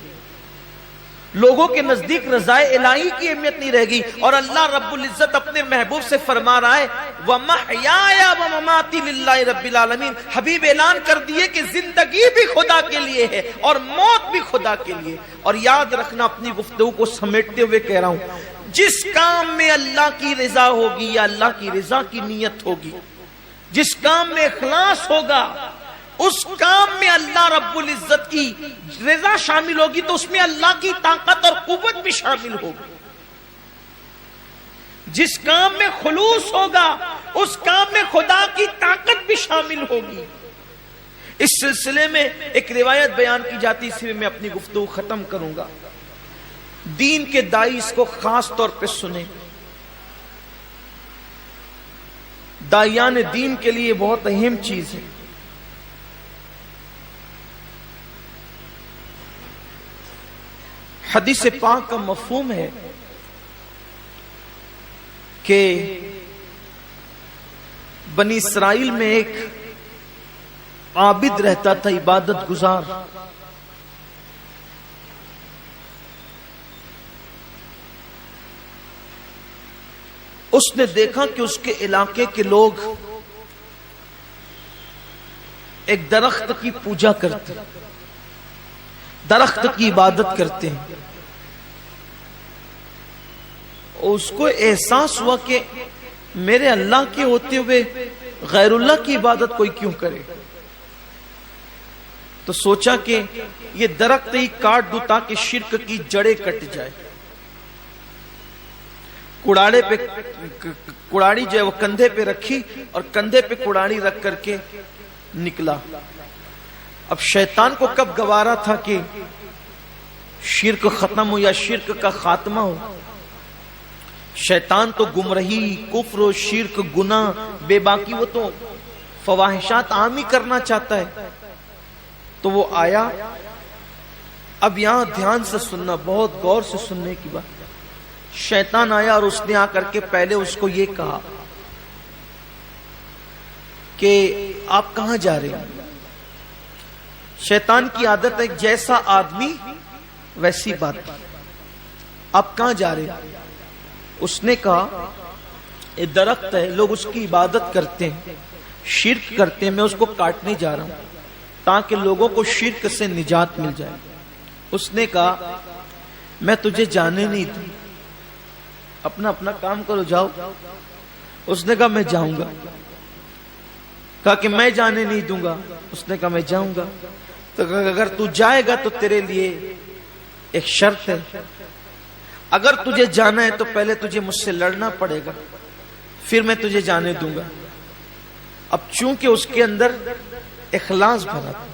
لوگوں کے نزدیک رضا الہی کی اہمیت نہیں رہ گئی، اور اللہ رب العزت اپنے محبوب سے فرما رہا ہے وَمَحْيَايَ وَمَمَاتِي لِلَّهِ رَبِّ الْعَالَمِينَ۔ حبیب اعلان کر دیے کہ زندگی بھی خدا کے لیے ہے اور موت بھی خدا کے لیے۔ اور یاد رکھنا، اپنی گفتگو کو سمیٹتے ہوئے کہہ رہا ہوں، جس کام میں اللہ کی رضا ہوگی یا اللہ کی رضا کی نیت ہوگی، جس کام میں اخلاص ہوگا، اس کام میں اللہ رب العزت کی رضا شامل ہوگی، تو اس میں اللہ کی طاقت اور قوت بھی شامل ہوگی۔ جس کام میں خلوص ہوگا، اس کام میں خدا کی طاقت بھی شامل ہوگی۔ اس سلسلے میں ایک روایت بیان کی جاتی، اس میں میں اپنی گفتگو ختم کروں گا۔ دین کے داعی اس کو خاص طور پہ سنیں، داعیان دین کے لیے بہت اہم چیز ہے۔ حدیث پاک کا مفہوم ہے کہ بنی اسرائیل میں ایک عابد رہتا تھا، عبادت گزار۔ اس نے دیکھا کہ اس کے علاقے کے لوگ ایک درخت کی پوجا کرتے، درخت کی عبادت کرتے ہیں۔ اس کو احساس ہوا کہ میرے اللہ کے ہوتے ہوئے غیر اللہ کی عبادت کوئی کیوں کرے؟ تو سوچا کہ یہ درخت ہی کاٹ دوں تاکہ شرک کی جڑیں کٹ جائے۔ کڑاڑی جو ہے وہ کندھے پہ رکھی اور کندھے پہ کڑاڑی رکھ کر کے نکلا۔ اب شیطان کو کب گوارا تھا کہ شرک ختم ہو یا شرک کا خاتمہ ہو؟ شیطان تو گمراہی، کفر و شرک، گناہ، بے باکی، وہ تو فواحشات عام ہی کرنا چاہتا ہے۔ تو وہ آیا، اب یہاں دھیان سے سننا، بہت غور سے سننے کی بات۔ شیطان آیا اور اس نے آ کر کے پہلے اس کو یہ کہا کہ آپ کہاں جا رہے ہیں؟ شیطان کی عادت ہے جیسا آدمی ویسی بات۔ آپ کہاں جا رہے ہیں؟ اس نے کہا یہ درخت ہے، لوگ اس کی عبادت کرتے ہیں، شرک کرتے ہیں، میں اس کو کاٹنے جا رہا ہوں تاکہ لوگوں کو شرک سے نجات مل جائے۔ اس نے کہا میں تجھے جانے نہیں دوں، اپنا اپنا کام کرو، جاؤ۔ اس نے کہا میں جاؤں گا۔ کہا کہ میں جانے نہیں دوں گا۔ اس نے کہا میں جاؤں گا۔ تو اگر تو جائے گا تو تیرے لیے ایک شرط ہے، اگر تجھے جانا ہے تو پہلے تجھے مجھ سے لڑنا پڑے گا، پھر میں تجھے جانے دوں گا۔ اب چونکہ اس کے اندر اخلاص بھرا تھا،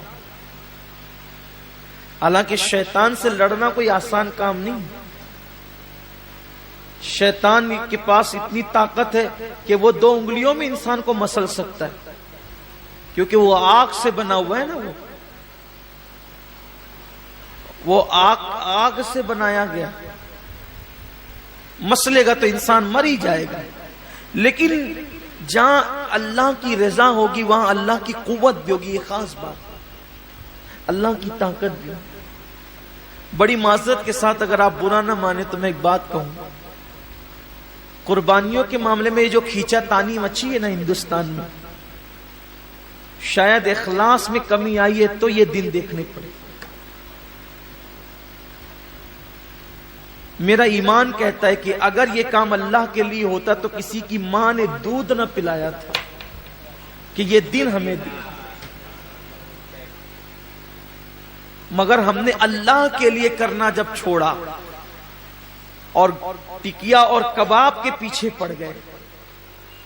حالانکہ شیطان سے لڑنا کوئی آسان کام نہیں، شیطان کے پاس اتنی طاقت ہے کہ وہ 2 انگلیوں میں انسان کو مسل سکتا ہے، کیونکہ وہ آگ سے بنا ہوا ہے نا، وہ آگ سے بنایا گیا، مسلے گا تو انسان مر ہی جائے گا۔ لیکن جہاں اللہ کی رضا ہوگی وہاں اللہ کی قوت بھی ہوگی، یہ خاص بات، اللہ کی طاقت بھی۔ بڑی معذرت کے ساتھ اگر آپ برا نہ مانے تو میں ایک بات کہوں، قربانیوں کے معاملے میں یہ جو کھینچا تانی مچی ہے نا ہندوستان میں، شاید اخلاص میں کمی آئی ہے تو یہ دن دیکھنے پڑے۔ میرا ایمان کہتا ہے کہ اگر یہ کام اللہ کے لیے ہوتا تو کسی کی ماں نے دودھ نہ پلایا تھا کہ یہ دن ہمیں دے، مگر ہم نے اللہ کے لیے کرنا جب چھوڑا اور ٹکیا اور کباب کے پیچھے پڑ گئے،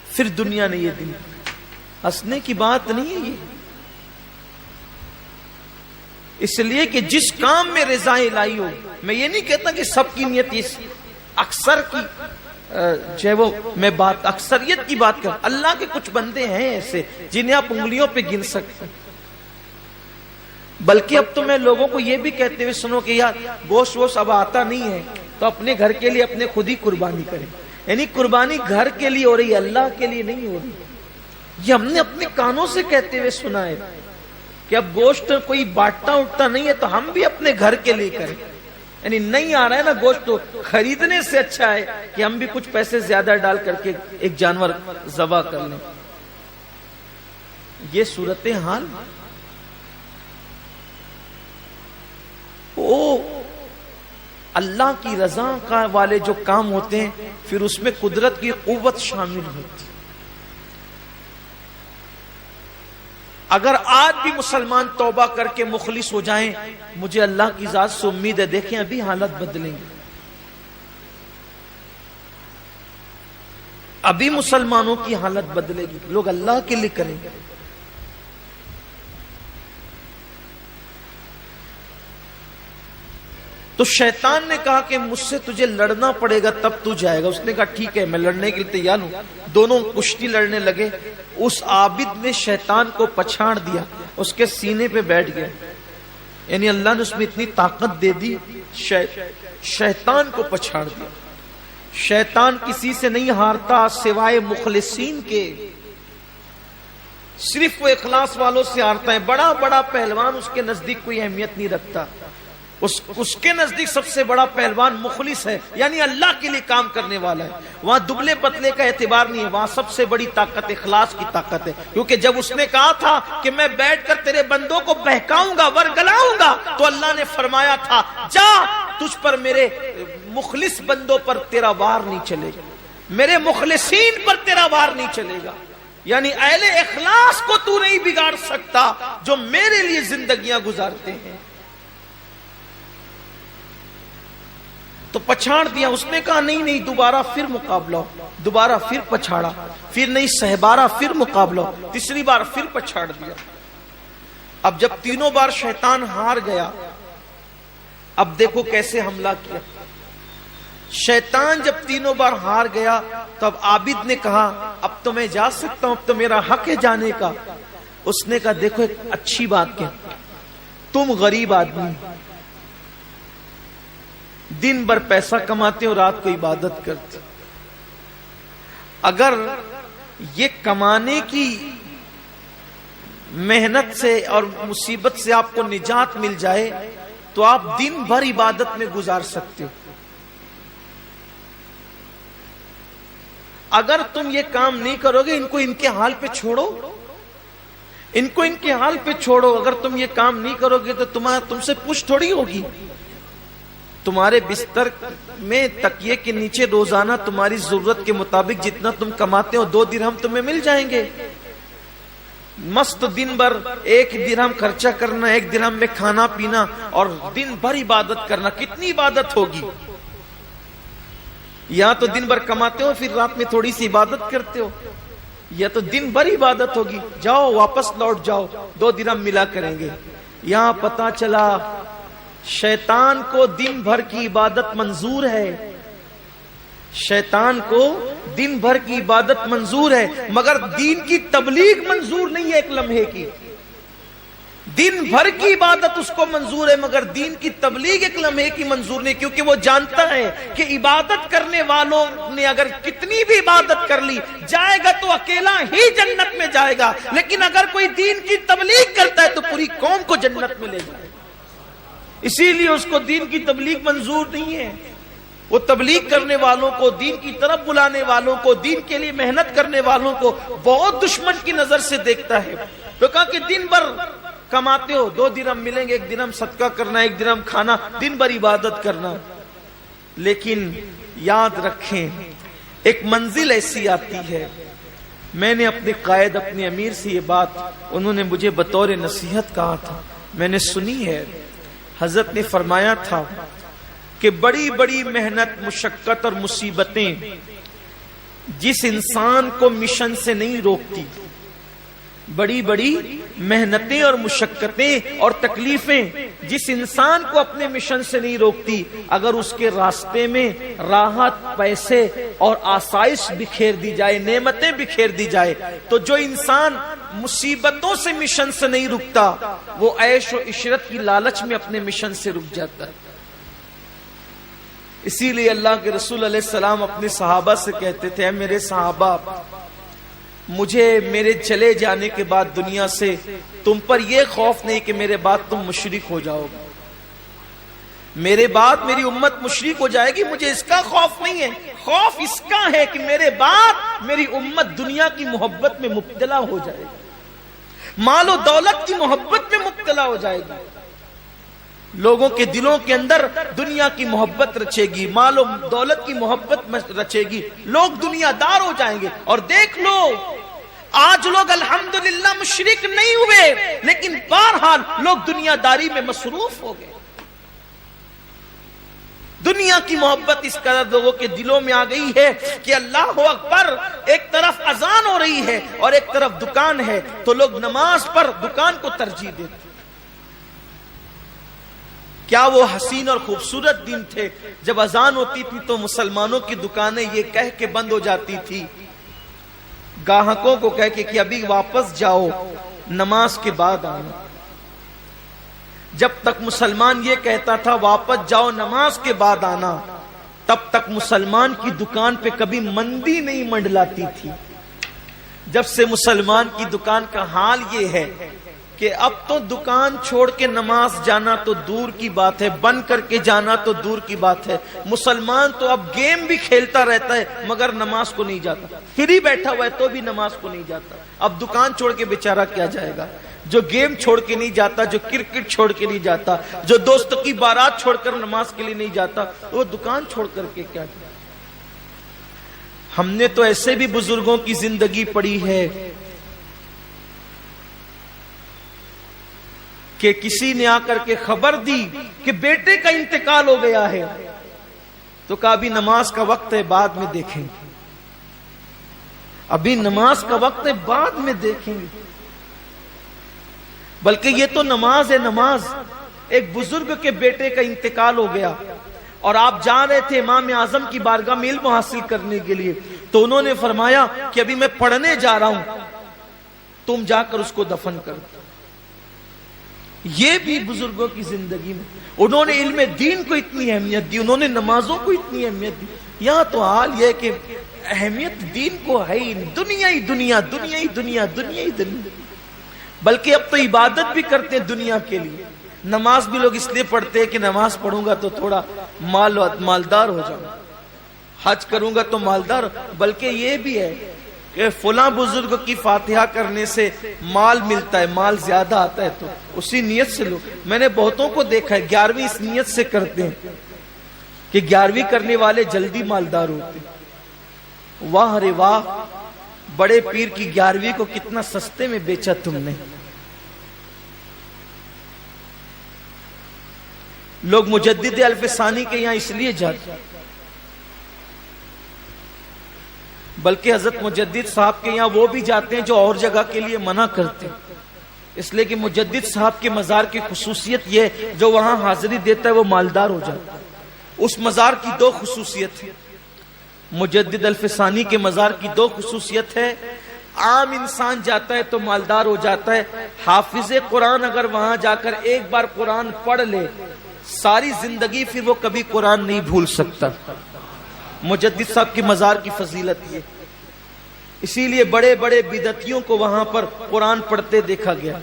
پھر دنیا نے یہ دن، ہنسنے کی بات نہیں ہے یہ، اس لیے کہ جس کام میں رضا الہی ہو، میں یہ نہیں کہتا کہ سب کی نیت اس، اکثر کی جو ہے وہ میں بات اکثریت کی بات کر، اللہ کے کچھ بندے ہیں ایسے جنہیں آپ انگلیوں پہ گن سکتے ہیں۔ بلکہ اب تو میں لوگوں کو یہ بھی کہتے ہوئے سنو کہ یار گوشت ووشت اب آتا نہیں ہے تو اپنے گھر کے لیے اپنے خود ہی قربانی کریں، یعنی قربانی گھر کے لیے ہو رہی ہے، اللہ کے لیے نہیں ہو رہی۔ یہ ہم نے اپنے کانوں سے کہتے ہوئے سنا ہے کہ اب گوشت کوئی بانٹتا اٹھتا نہیں ہے تو ہم بھی اپنے گھر کے لیے کریں، یعنی نہیں آ رہا ہے نا گوشت تو خریدنے سے اچھا ہے کہ ہم بھی کچھ پیسے زیادہ ڈال کر کے ایک جانور ذبح کر لیں۔ یہ صورتحال اللہ کی رضا کا والے جو کام ہوتے ہیں پھر اس میں قدرت کی قوت شامل ہوتی۔ اگر آج بھی مسلمان توبہ کر کے مخلص ہو جائیں، مجھے اللہ کی ذات سے امید ہے، دیکھیں ابھی حالت بدلیں گے، ابھی مسلمانوں کی حالت بدلے گی، لوگ اللہ کے لیے کریں گے۔ تو شیطان نے کہا کہ مجھ سے تجھے لڑنا پڑے گا تب تو جائے گا۔ اس نے کہا ٹھیک ہے میں لڑنے کے لیے تیار ہوں۔ دونوں کشتی لڑنے لگے، اس عابد نے شیطان کو پچھاڑ دیا، اس کے سینے پہ بیٹھ گیا، یعنی اللہ نے اس میں اتنی طاقت دے دی، شیطان کو پچھاڑ دیا۔ شیطان کسی سے نہیں ہارتا سوائے مخلصین کے، صرف وہ اخلاص والوں سے ہارتا ہے۔ بڑا بڑا پہلوان اس کے نزدیک کوئی اہمیت نہیں رکھتا، اس کے نزدیک سب سے بڑا پہلوان مخلص ہے، یعنی اللہ کے لیے کام کرنے والا ہے۔ وہاں دبلے پتلے کا اعتبار نہیں ہے، وہاں سب سے بڑی طاقت اخلاص کی طاقت ہے، کیونکہ جب اس نے کہا تھا کہ میں بیٹھ کر تیرے بندوں کو بہکاؤں گا ورگلاؤں گا، تو اللہ نے فرمایا تھا جا، تجھ پر میرے مخلص بندوں پر تیرا وار نہیں چلے گا، میرے مخلصین پر تیرا وار نہیں چلے گا، یعنی اہل اخلاص کو تو نہیں بگاڑ سکتا جو میرے لیے زندگیاں گزارتے ہیں۔ تو پچھاڑ دیا۔ اس نے کہا نہیں دوبارہ پھر مقابلہ ہو، دوبارہ پھر پچھاڑا، پھر نہیں سہبارہ پھر مقابلہ ہو، تیسری بار پھر پچھاڑ دیا۔ اب جب تینوں بار شیطان ہار گیا، اب دیکھو کیسے حملہ کیا۔ شیطان جب تینوں بار ہار گیا تو اب عابد نے کہا اب تو میں جا سکتا ہوں، اب تو میرا حق ہے جانے کا۔ اس نے کہا دیکھو ایک اچھی بات کیا، تم غریب آدمی دن بھر پیسہ کماتے ہو، رات کو عبادت کرتے، اگر یہ کمانے کی محنت سے اور مصیبت سے آپ کو نجات مل جائے تو آپ دن بھر عبادت میں گزار سکتے ہو۔ اگر تم یہ کام نہیں کرو گے، ان کو ان کے حال پہ چھوڑو، ان کو ان کے حال پہ چھوڑو، اگر تم یہ کام نہیں کرو گے تو تم سے پوچھ تھوڑی ہوگی۔ تمہارے بستر میں تکیے کے نیچے روزانہ تمہاری ضرورت کے مطابق جتنا تم کماتے ہو 2 درہم تمہیں مل جائیں گے۔ مست دن بھر 1 درہم خرچہ کرنا، 1 درہم میں کھانا پینا اور دن بھر عبادت کرنا، کتنی عبادت ہوگی؟ یا تو دن بھر کماتے ہو پھر رات میں تھوڑی سی عبادت کرتے ہو، یا تو دن بھر عبادت ہوگی، جاؤ واپس لوٹ جاؤ 2 درہم ملا کریں گے۔ یہاں پتا چلا شیطان کو دن بھر کی عبادت منظور ہے، شیطان کو دن بھر کی عبادت منظور ہے، مگر دین کی تبلیغ منظور نہیں ہے۔ ایک لمحے کی دن بھر کی عبادت اس کو منظور ہے، مگر دین کی تبلیغ ایک لمحے کی منظور نہیں، کیونکہ وہ جانتا ہے کہ عبادت کرنے والوں نے اگر کتنی بھی عبادت کر لی، جائے گا تو اکیلا ہی جنت میں جائے گا، لیکن اگر کوئی دین کی تبلیغ کرتا ہے تو پوری قوم کو جنت میں لے جائے گا۔ اسی لیے اس کو دین کی تبلیغ منظور نہیں ہے. وہ تبلیغ کرنے والوں کو، دین کی طرف بلانے والوں کو، دین کے لیے محنت کرنے والوں کو بہت دشمن کی نظر سے دیکھتا ہے. تو کہا کہ دن بھر کماتے ہو، 2 درہم ملیں گے، 1 درہم صدقہ کرنا، 1 درہم کھانا، دن بھر عبادت کرنا. لیکن یاد رکھیں ایک منزل ایسی آتی ہے. میں نے اپنے قائد، اپنے امیر سے یہ بات انہوں نے مجھے بطور نصیحت کہا تھا، میں نے سنی ہے. حضرت نے فرمایا تھا کہ بڑی بڑی محنت، مشقت اور مصیبتیں جس انسان کو مشن سے نہیں روکتی، بڑی بڑی محنتیں اور مشقتیں اور تکلیفیں جس انسان کو اپنے مشن سے نہیں روکتی، اگر اس کے راستے میں راحت، پیسے اور آسائش بکھیر دی جائے، نعمتیں بکھیر دی جائے، تو جو انسان مصیبتوں سے مشن سے نہیں رکتا وہ عیش و عشرت کی لالچ میں اپنے مشن سے رک جاتا ہے. اسی لیے اللہ کے رسول علیہ السلام اپنے صحابہ سے کہتے تھے، اے میرے صحابہ، مجھے میرے چلے جانے کے بعد دنیا سے تم پر یہ خوف نہیں کہ میرے بعد تم مشرک ہو جاؤ گے، میرے بعد میری امت مشرک ہو جائے گی، مجھے اس کا خوف نہیں ہے. خوف اس کا ہے کہ میرے بعد میری امت دنیا کی محبت میں مبتلا ہو جائے گی، مال و دولت کی محبت میں مبتلا ہو جائے گی. لوگوں کے دلوں کے اندر دنیا کی محبت رچے گی، مال و دولت کی محبت رچے گی، لوگ دنیا دار ہو جائیں گے. اور دیکھ لو آج لوگ الحمدللہ مشرک نہیں ہوئے، لیکن بہرحال لوگ دنیا داری میں مصروف ہو گئے. دنیا کی محبت اس قدر لوگوں کے دلوں میں آ گئی ہے کہ اللہ اکبر، ایک طرف اذان ہو رہی ہے اور ایک طرف دکان ہے، تو لوگ نماز پر دکان کو ترجیح دیتے. کیا وہ حسین اور خوبصورت دن تھے جب اذان ہوتی تھی تو مسلمانوں کی دکانیں یہ کہہ کے بند ہو جاتی تھی، گاہکوں کو کہہ کے کہ ابھی واپس جاؤ، نماز کے بعد آنا. جب تک مسلمان یہ کہتا تھا واپس جاؤ، نماز کے بعد آنا، تب تک مسلمان کی دکان پہ کبھی مندی نہیں منڈلاتی تھی. جب سے مسلمان کی دکان کا حال یہ ہے کہ اب تو دکان چھوڑ کے نماز جانا تو دور کی بات ہے، بند کر کے جانا تو دور کی بات ہے. مسلمان تو اب گیم بھی کھیلتا رہتا ہے مگر نماز کو نہیں جاتا، فری بیٹھا ہوا ہے تو بھی نماز کو نہیں جاتا. اب دکان چھوڑ کے بیچارہ کیا جائے گا؟ جو گیم چھوڑ کے نہیں جاتا، جو کرکٹ چھوڑ کے نہیں جاتا، جو دوست کی بارات چھوڑ کر نماز کے لیے نہیں جاتا، وہ دکان چھوڑ کر کے کیا جائے؟ ہم نے تو ایسے بھی بزرگوں کی زندگی پڑھی ہے کہ کسی نے آ کر کے خبر دی کہ بیٹے کا انتقال ہو گیا ہے، تو کہا ابھی نماز کا وقت ہے، بعد میں دیکھیں گے. ابھی نماز کا وقت ہے، بعد میں دیکھیں گے. بلکہ یہ تو نماز ہے، نماز. ایک بزرگ کے بیٹے کا انتقال ہو گیا اور آپ جا رہے تھے امام اعظم کی بارگاہ میں علم حاصل کرنے کے لیے، تو انہوں نے فرمایا کہ ابھی میں پڑھنے جا رہا ہوں، تم جا کر اس کو دفن کر. یہ بھی بزرگوں کی زندگی میں انہوں نے علم دین کو اتنی اہمیت دی، انہوں نے نمازوں کو اتنی اہمیت دی. یہاں تو حال یہ کہ اہمیت دین کو ہے ہی، دنیا ہی دنیا، دنیا ہی دنیا، دنیا ہی دنیا. بلکہ اب تو عبادت بھی کرتے ہیں دنیا کے لیے. نماز بھی لوگ اس لیے پڑھتے ہیں کہ نماز پڑھوں گا تو تھوڑا مالدار ہو جاؤں، حج کروں گا تو مالدار. بلکہ یہ بھی ہے کہ فلاں بزرگ کی فاتحہ کرنے سے مال ملتا ہے، مال زیادہ آتا ہے، تو اسی نیت سے لوگ. میں نے بہتوں کو دیکھا ہے 11ویں اس نیت سے کرتے ہیں کہ 11ویں کرنے والے جلدی مالدار ہوتے. واہ رے واہ، بڑے پیر کی 11ویں کو کتنا سستے میں بیچا تم نے. لوگ مجدد الف ثانی کے یہاں اس لیے جاتے، بلکہ حضرت مجدد صاحب کے یہاں وہ بھی جاتے ہیں جو اور جگہ کے لیے منع کرتے ہیں. اس لیے کہ مجدد صاحب کے مزار کی خصوصیت یہ ہے جو وہاں حاضری دیتا ہے وہ مالدار ہو جاتا ہے. اس مزار کی 2 خصوصیت ہے. مجدد الف ثانی کے مزار کی 2 خصوصیت ہے. عام انسان جاتا ہے تو مالدار ہو جاتا ہے. حافظ قرآن اگر وہاں جا کر ایک بار قرآن پڑھ لے، ساری زندگی پھر وہ کبھی قرآن نہیں بھول سکتا. مجدد صاحب کی مزار کی فضیلت یہ. اسی لیے بڑے بڑے بدعتیوں کو وہاں پر قرآن پڑھتے دیکھا گیا.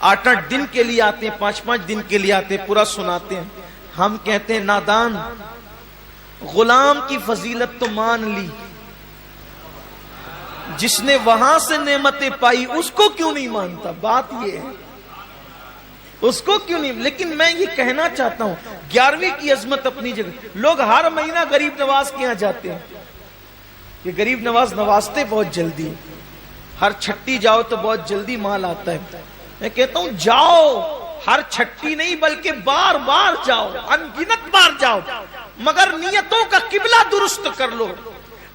8-8 دن کے لیے آتے ہیں, 5-5 دن کے لیے آتے ہیں, پورا سناتے ہیں. ہم کہتے ہیں نادان, غلام کی فضیلت تو مان لی, جس نے وہاں سے نعمتیں پائی اس کو کیوں نہیں مانتا؟ بات یہ ہے, اس کو کیوں نہیں. لیکن میں یہ کہنا چاہتا ہوں 11ویں کی عظمت اپنی جگہ. لوگ ہر مہینہ غریب نواز کے یہاں جاتے ہیں, یہ غریب نواز نوازتے بہت جلدی, ہر چھٹی جاؤ تو بہت جلدی مال آتا ہے. میں کہتا ہوں جاؤ, ہر چھٹی نہیں بلکہ بار بار جاؤ, انگنت بار جاؤ, مگر نیتوں کا قبلہ درست کر لو.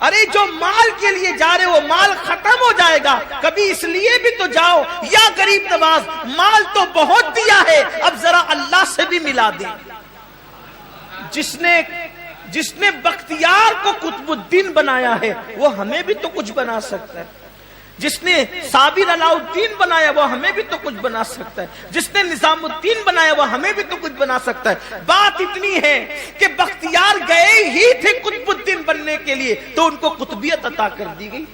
ارے جو مال کے لیے جا رہے وہ مال ختم ہو جائے گا, کبھی اس لیے بھی تو جاؤ. یا غریب نواز, مال تو بہت دیا ہے, اب ذرا اللہ سے بھی ملا دے. جس نے بختیار کو قطب الدین بنایا ہے وہ ہمیں بھی تو کچھ بنا سکتا ہے. جس نے صابر علاء الدین بنایا وہ ہمیں بھی تو کچھ بنا سکتا ہے. جس نے نظام الدین بنایا وہ ہمیں بھی تو کچھ بنا سکتا ہے. بات اتنی ہے کہ بختیار گئے ہی تھے قطب الدین بننے کے لیے تو ان کو قطبیت عطا کر دی گئی.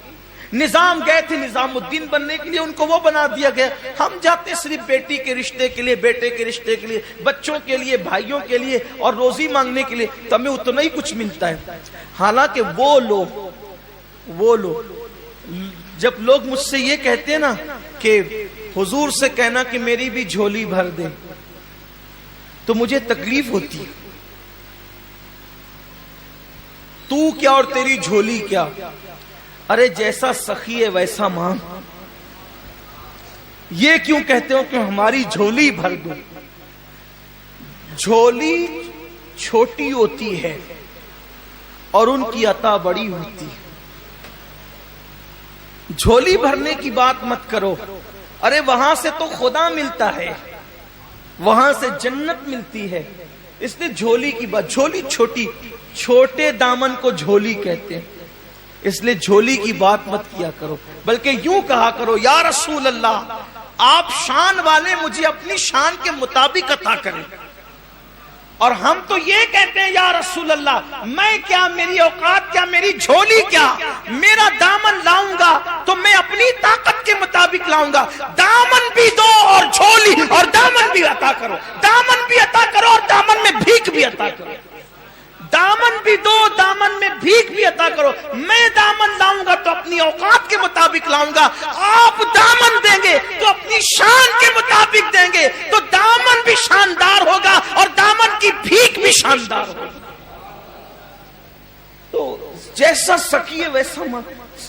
نظام گئے تھے نظام الدین بننے کے لیے, ان کو وہ بنا دیا گیا. ہم جاتے صرف بیٹی کے رشتے کے لیے, بیٹے کے رشتے کے لیے, بچوں کے لیے, بھائیوں کے لیے اور روزی مانگنے کے لیے, تو ہمیں اتنا ہی کچھ ملتا ہے. حالانکہ وہ لوگ جب لوگ مجھ سے یہ کہتے ہیں نا کہ حضور سے کہنا کہ میری بھی جھولی بھر دے, تو مجھے تکلیف ہوتی ہے. تو کیا اور تیری جھولی کیا؟ ارے جیسا سخی ہے ویسا مانگ. یہ کیوں کہتے ہو کہ ہماری جھولی بھر دو؟ جھولی چھوٹی ہوتی ہے اور ان کی عطا بڑی ہوتی ہے. جھولی بھرنے کی بات مت کرو. ارے وہاں سے تو خدا ملتا ہے, وہاں سے جنت ملتی ہے. اس نے جھولی کی بات, جھولی چھوٹی, چھوٹے دامن کو جھولی کہتے ہیں, اس لیے جھولی کی بات مت کیا کرو, بلکہ یوں کہا کرو یا رسول اللہ آپ شان والے, مجھے اپنی شان کے مطابق عطا کریں. اور ہم تو یہ کہتے ہیں یا رسول اللہ میں کیا, میری اوقات کیا, میری جھولی کیا, میرا دامن لاؤں گا تو میں اپنی طاقت کے مطابق لاؤں گا. دامن بھی دو اور جھولی اور دامن بھی عطا کرو, دامن بھی عطا کرو اور دامن میں بھیک بھی عطا کرو. دامن بھی دو, دامن میں بھیک بھی عطا کرو. میں دامن لاؤں گا تو اپنی اوقات کے مطابق لاؤں گا, آپ دامن دیں گے تو اپنی شان کے مطابق دیں گے, تو دامن بھی شاندار ہوگا اور دامن کی بھیک بھی شاندار ہوگی. تو جیسا سکی ہے ویسا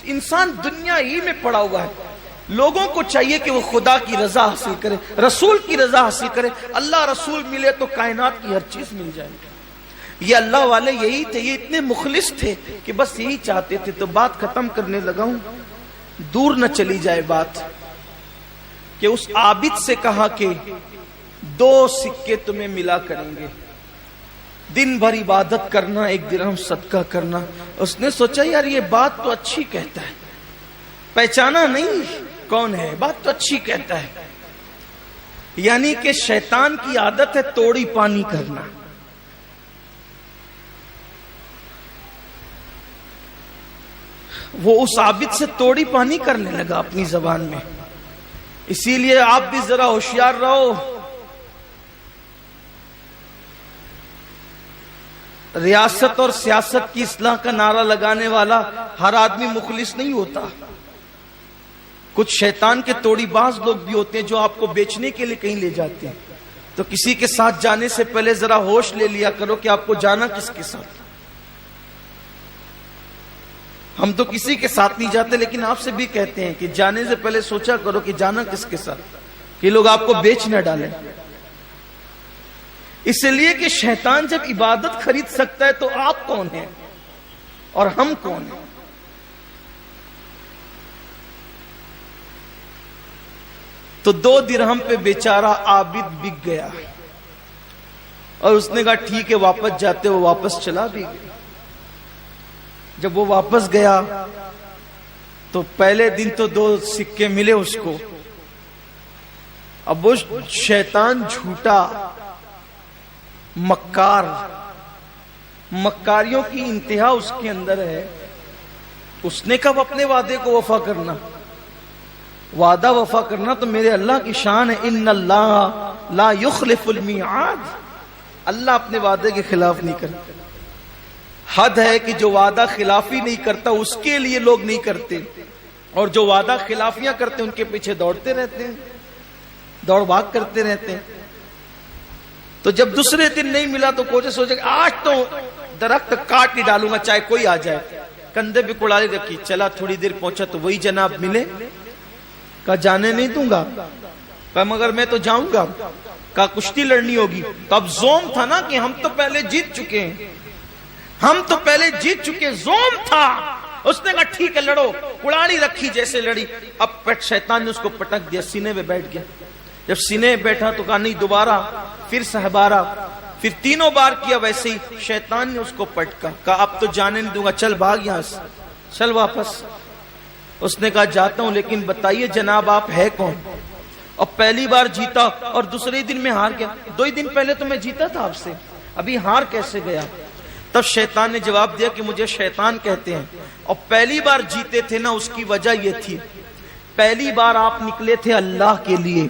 انسان دنیا ہی میں پڑا ہوا ہے. لوگوں کو چاہیے کہ وہ خدا کی رضا حاصل کرے, رسول کی رضا حاصل کرے. اللہ رسول ملے تو کائنات کی ہر چیز مل جائے گی. یہ اللہ والے یہی تھے, یہ اتنے مخلص تھے کہ بس یہی چاہتے تھے. تو بات ختم کرنے لگا ہوں, دور نہ چلی جائے بات, کہ اس عابد سے کہا کہ 2 سکے تمہیں ملا کریں گے, دن بھر عبادت کرنا, 1 درہم صدقہ کرنا. اس نے سوچا یار یہ بات تو اچھی کہتا ہے, پہچانا نہیں کون ہے, بات تو اچھی کہتا ہے. یعنی کہ شیطان کی عادت ہے توڑی پانی کرنا. وہ اس عابد سے توڑی پانی کرنے لگا اپنی زبان میں. اسی لیے آپ بھی ذرا ہوشیار رہو. ریاست اور سیاست کی اصلاح کا نعرہ لگانے والا ہر آدمی مخلص نہیں ہوتا. کچھ شیطان کے توڑی باز لوگ بھی ہوتے ہیں جو آپ کو بیچنے کے لیے کہیں لے جاتے ہیں. تو کسی کے ساتھ جانے سے پہلے ذرا ہوش لے لیا کرو کہ آپ کو جانا کس کے ساتھ. ہم تو کسی کے ساتھ نہیں جاتے, لیکن آپ سے بھی کہتے ہیں کہ جانے سے پہلے سوچا کرو کہ جانا کس کے ساتھ, کہ لوگ آپ کو بیچ نہ ڈالیں. اس لیے کہ شیطان جب عبادت خرید سکتا ہے تو آپ کون ہیں اور ہم کون ہیں. تو 2 درہم پہ بیچارہ عابد بک گیا اور اس نے کہا ٹھیک ہے واپس جاتے. وہ واپس چلا بھی گیا. جب وہ واپس گیا تو پہلے دن تو 2 سکے ملے اس کو. اب وہ شیطان جھوٹا مکار, مکاریوں کی انتہا اس کے اندر ہے. اس نے کب اپنے وعدے کو وفا کرنا. وعدہ وفا کرنا تو میرے اللہ کی شان ہے. ان اللہ لا یخلف المیعاد. اللہ اپنے وعدے کے خلاف نہیں کرتا. حد ہے کہ جو وعدہ خلافی نہیں کرتا اس کے لیے لوگ نہیں کرتے, اور جو وعدہ خلافیاں کرتے ان کے پیچھے دوڑتے رہتے ہیں, دوڑ بھاگ کرتے رہتے ہیں. تو جب دوسرے دن نہیں ملا تو کوشش سوچے آج تو درخت کاٹ نہیں ڈالوں گا چاہے کوئی آ جائے. کندھے پہ کڑالی رکھی, چلا تھوڑی دیر پہنچا تو وہی جناب ملے. کہا جانے نہیں دوں گا. کہا مگر میں تو جاؤں گا. کہا کشتی لڑنی ہوگی. تو اب زوم تھا نا کہ ہم تو پہلے جیت چکے ہیں, ہم تو پہلے جیت چکے. زوم تھا. اس نے کہا ٹھیک ہے لڑو. کڑالی رکھی جیسے لڑی. اب شیطان نے اس کو پٹک دیا, سینے میں بیٹھ گیا. جب سینے میں بیٹھا تو کہا نہیں دوبارہ. پھر سہبارہ, پھر تینوں بار کیا ویسے ہی. شیطان نے اس کو پٹکا. کہا اب تو جانے نہیں دوں گا, چل بھاگ یہاں سے, چل واپس. اس نے کہا جاتا ہوں لیکن بتائیے جناب آپ ہے کون. اور پہلی بار جیتا اور دوسرے دن میں ہار گیا. 2 دن پہلے تو میں جیتا تھا آپ سے, ابھی ہار کیسے گیا. تب شیطان نے جواب دیا کہ مجھے شیطان کہتے ہیں, اور پہلی بار جیتے تھے نا اس کی وجہ یہ تھی, پہلی بار آپ نکلے تھے اللہ کے لیے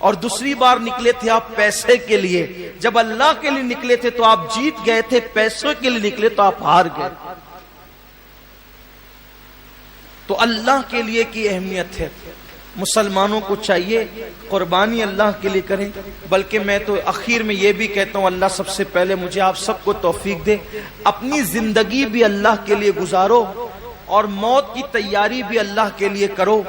اور دوسری بار نکلے تھے آپ پیسے کے لیے. جب اللہ کے لیے نکلے تھے تو آپ جیت گئے تھے, پیسوں کے لیے نکلے تو آپ ہار گئے. تو اللہ کے لیے کی اہمیت ہے. مسلمانوں کو چاہیے قربانی اللہ کے لیے کریں. بلکہ میں تو اخیر میں یہ بھی کہتا ہوں اللہ سب سے پہلے مجھے آپ سب کو توفیق دے, اپنی زندگی بھی اللہ کے لیے گزارو اور موت کی تیاری بھی اللہ کے لیے کرو.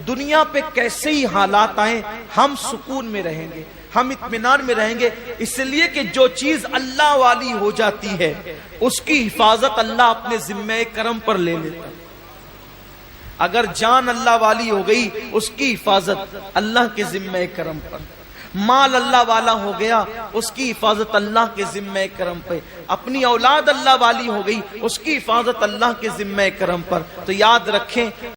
دنیا پہ کیسے ہی حالات آئیں ہم سکون میں رہیں گے, ہم اطمینان میں رہیں گے, اس لیے کہ جو چیز اللہ والی ہو جاتی ہے اس کی حفاظت اللہ اپنے ذمہ کرم پر لے لیتا ہے. اگر جان اللہ والی ہو گئی اس کی حفاظت اللہ کے ذمہ کرم پر. مال اللہ والا ہو گیا اس کی حفاظت اللہ کے ذمہ کرم پہ. اپنی اولاد اللہ والی ہو گئی اس کی حفاظت اللہ کے ذمہ کرم پر. تو یاد رکھیں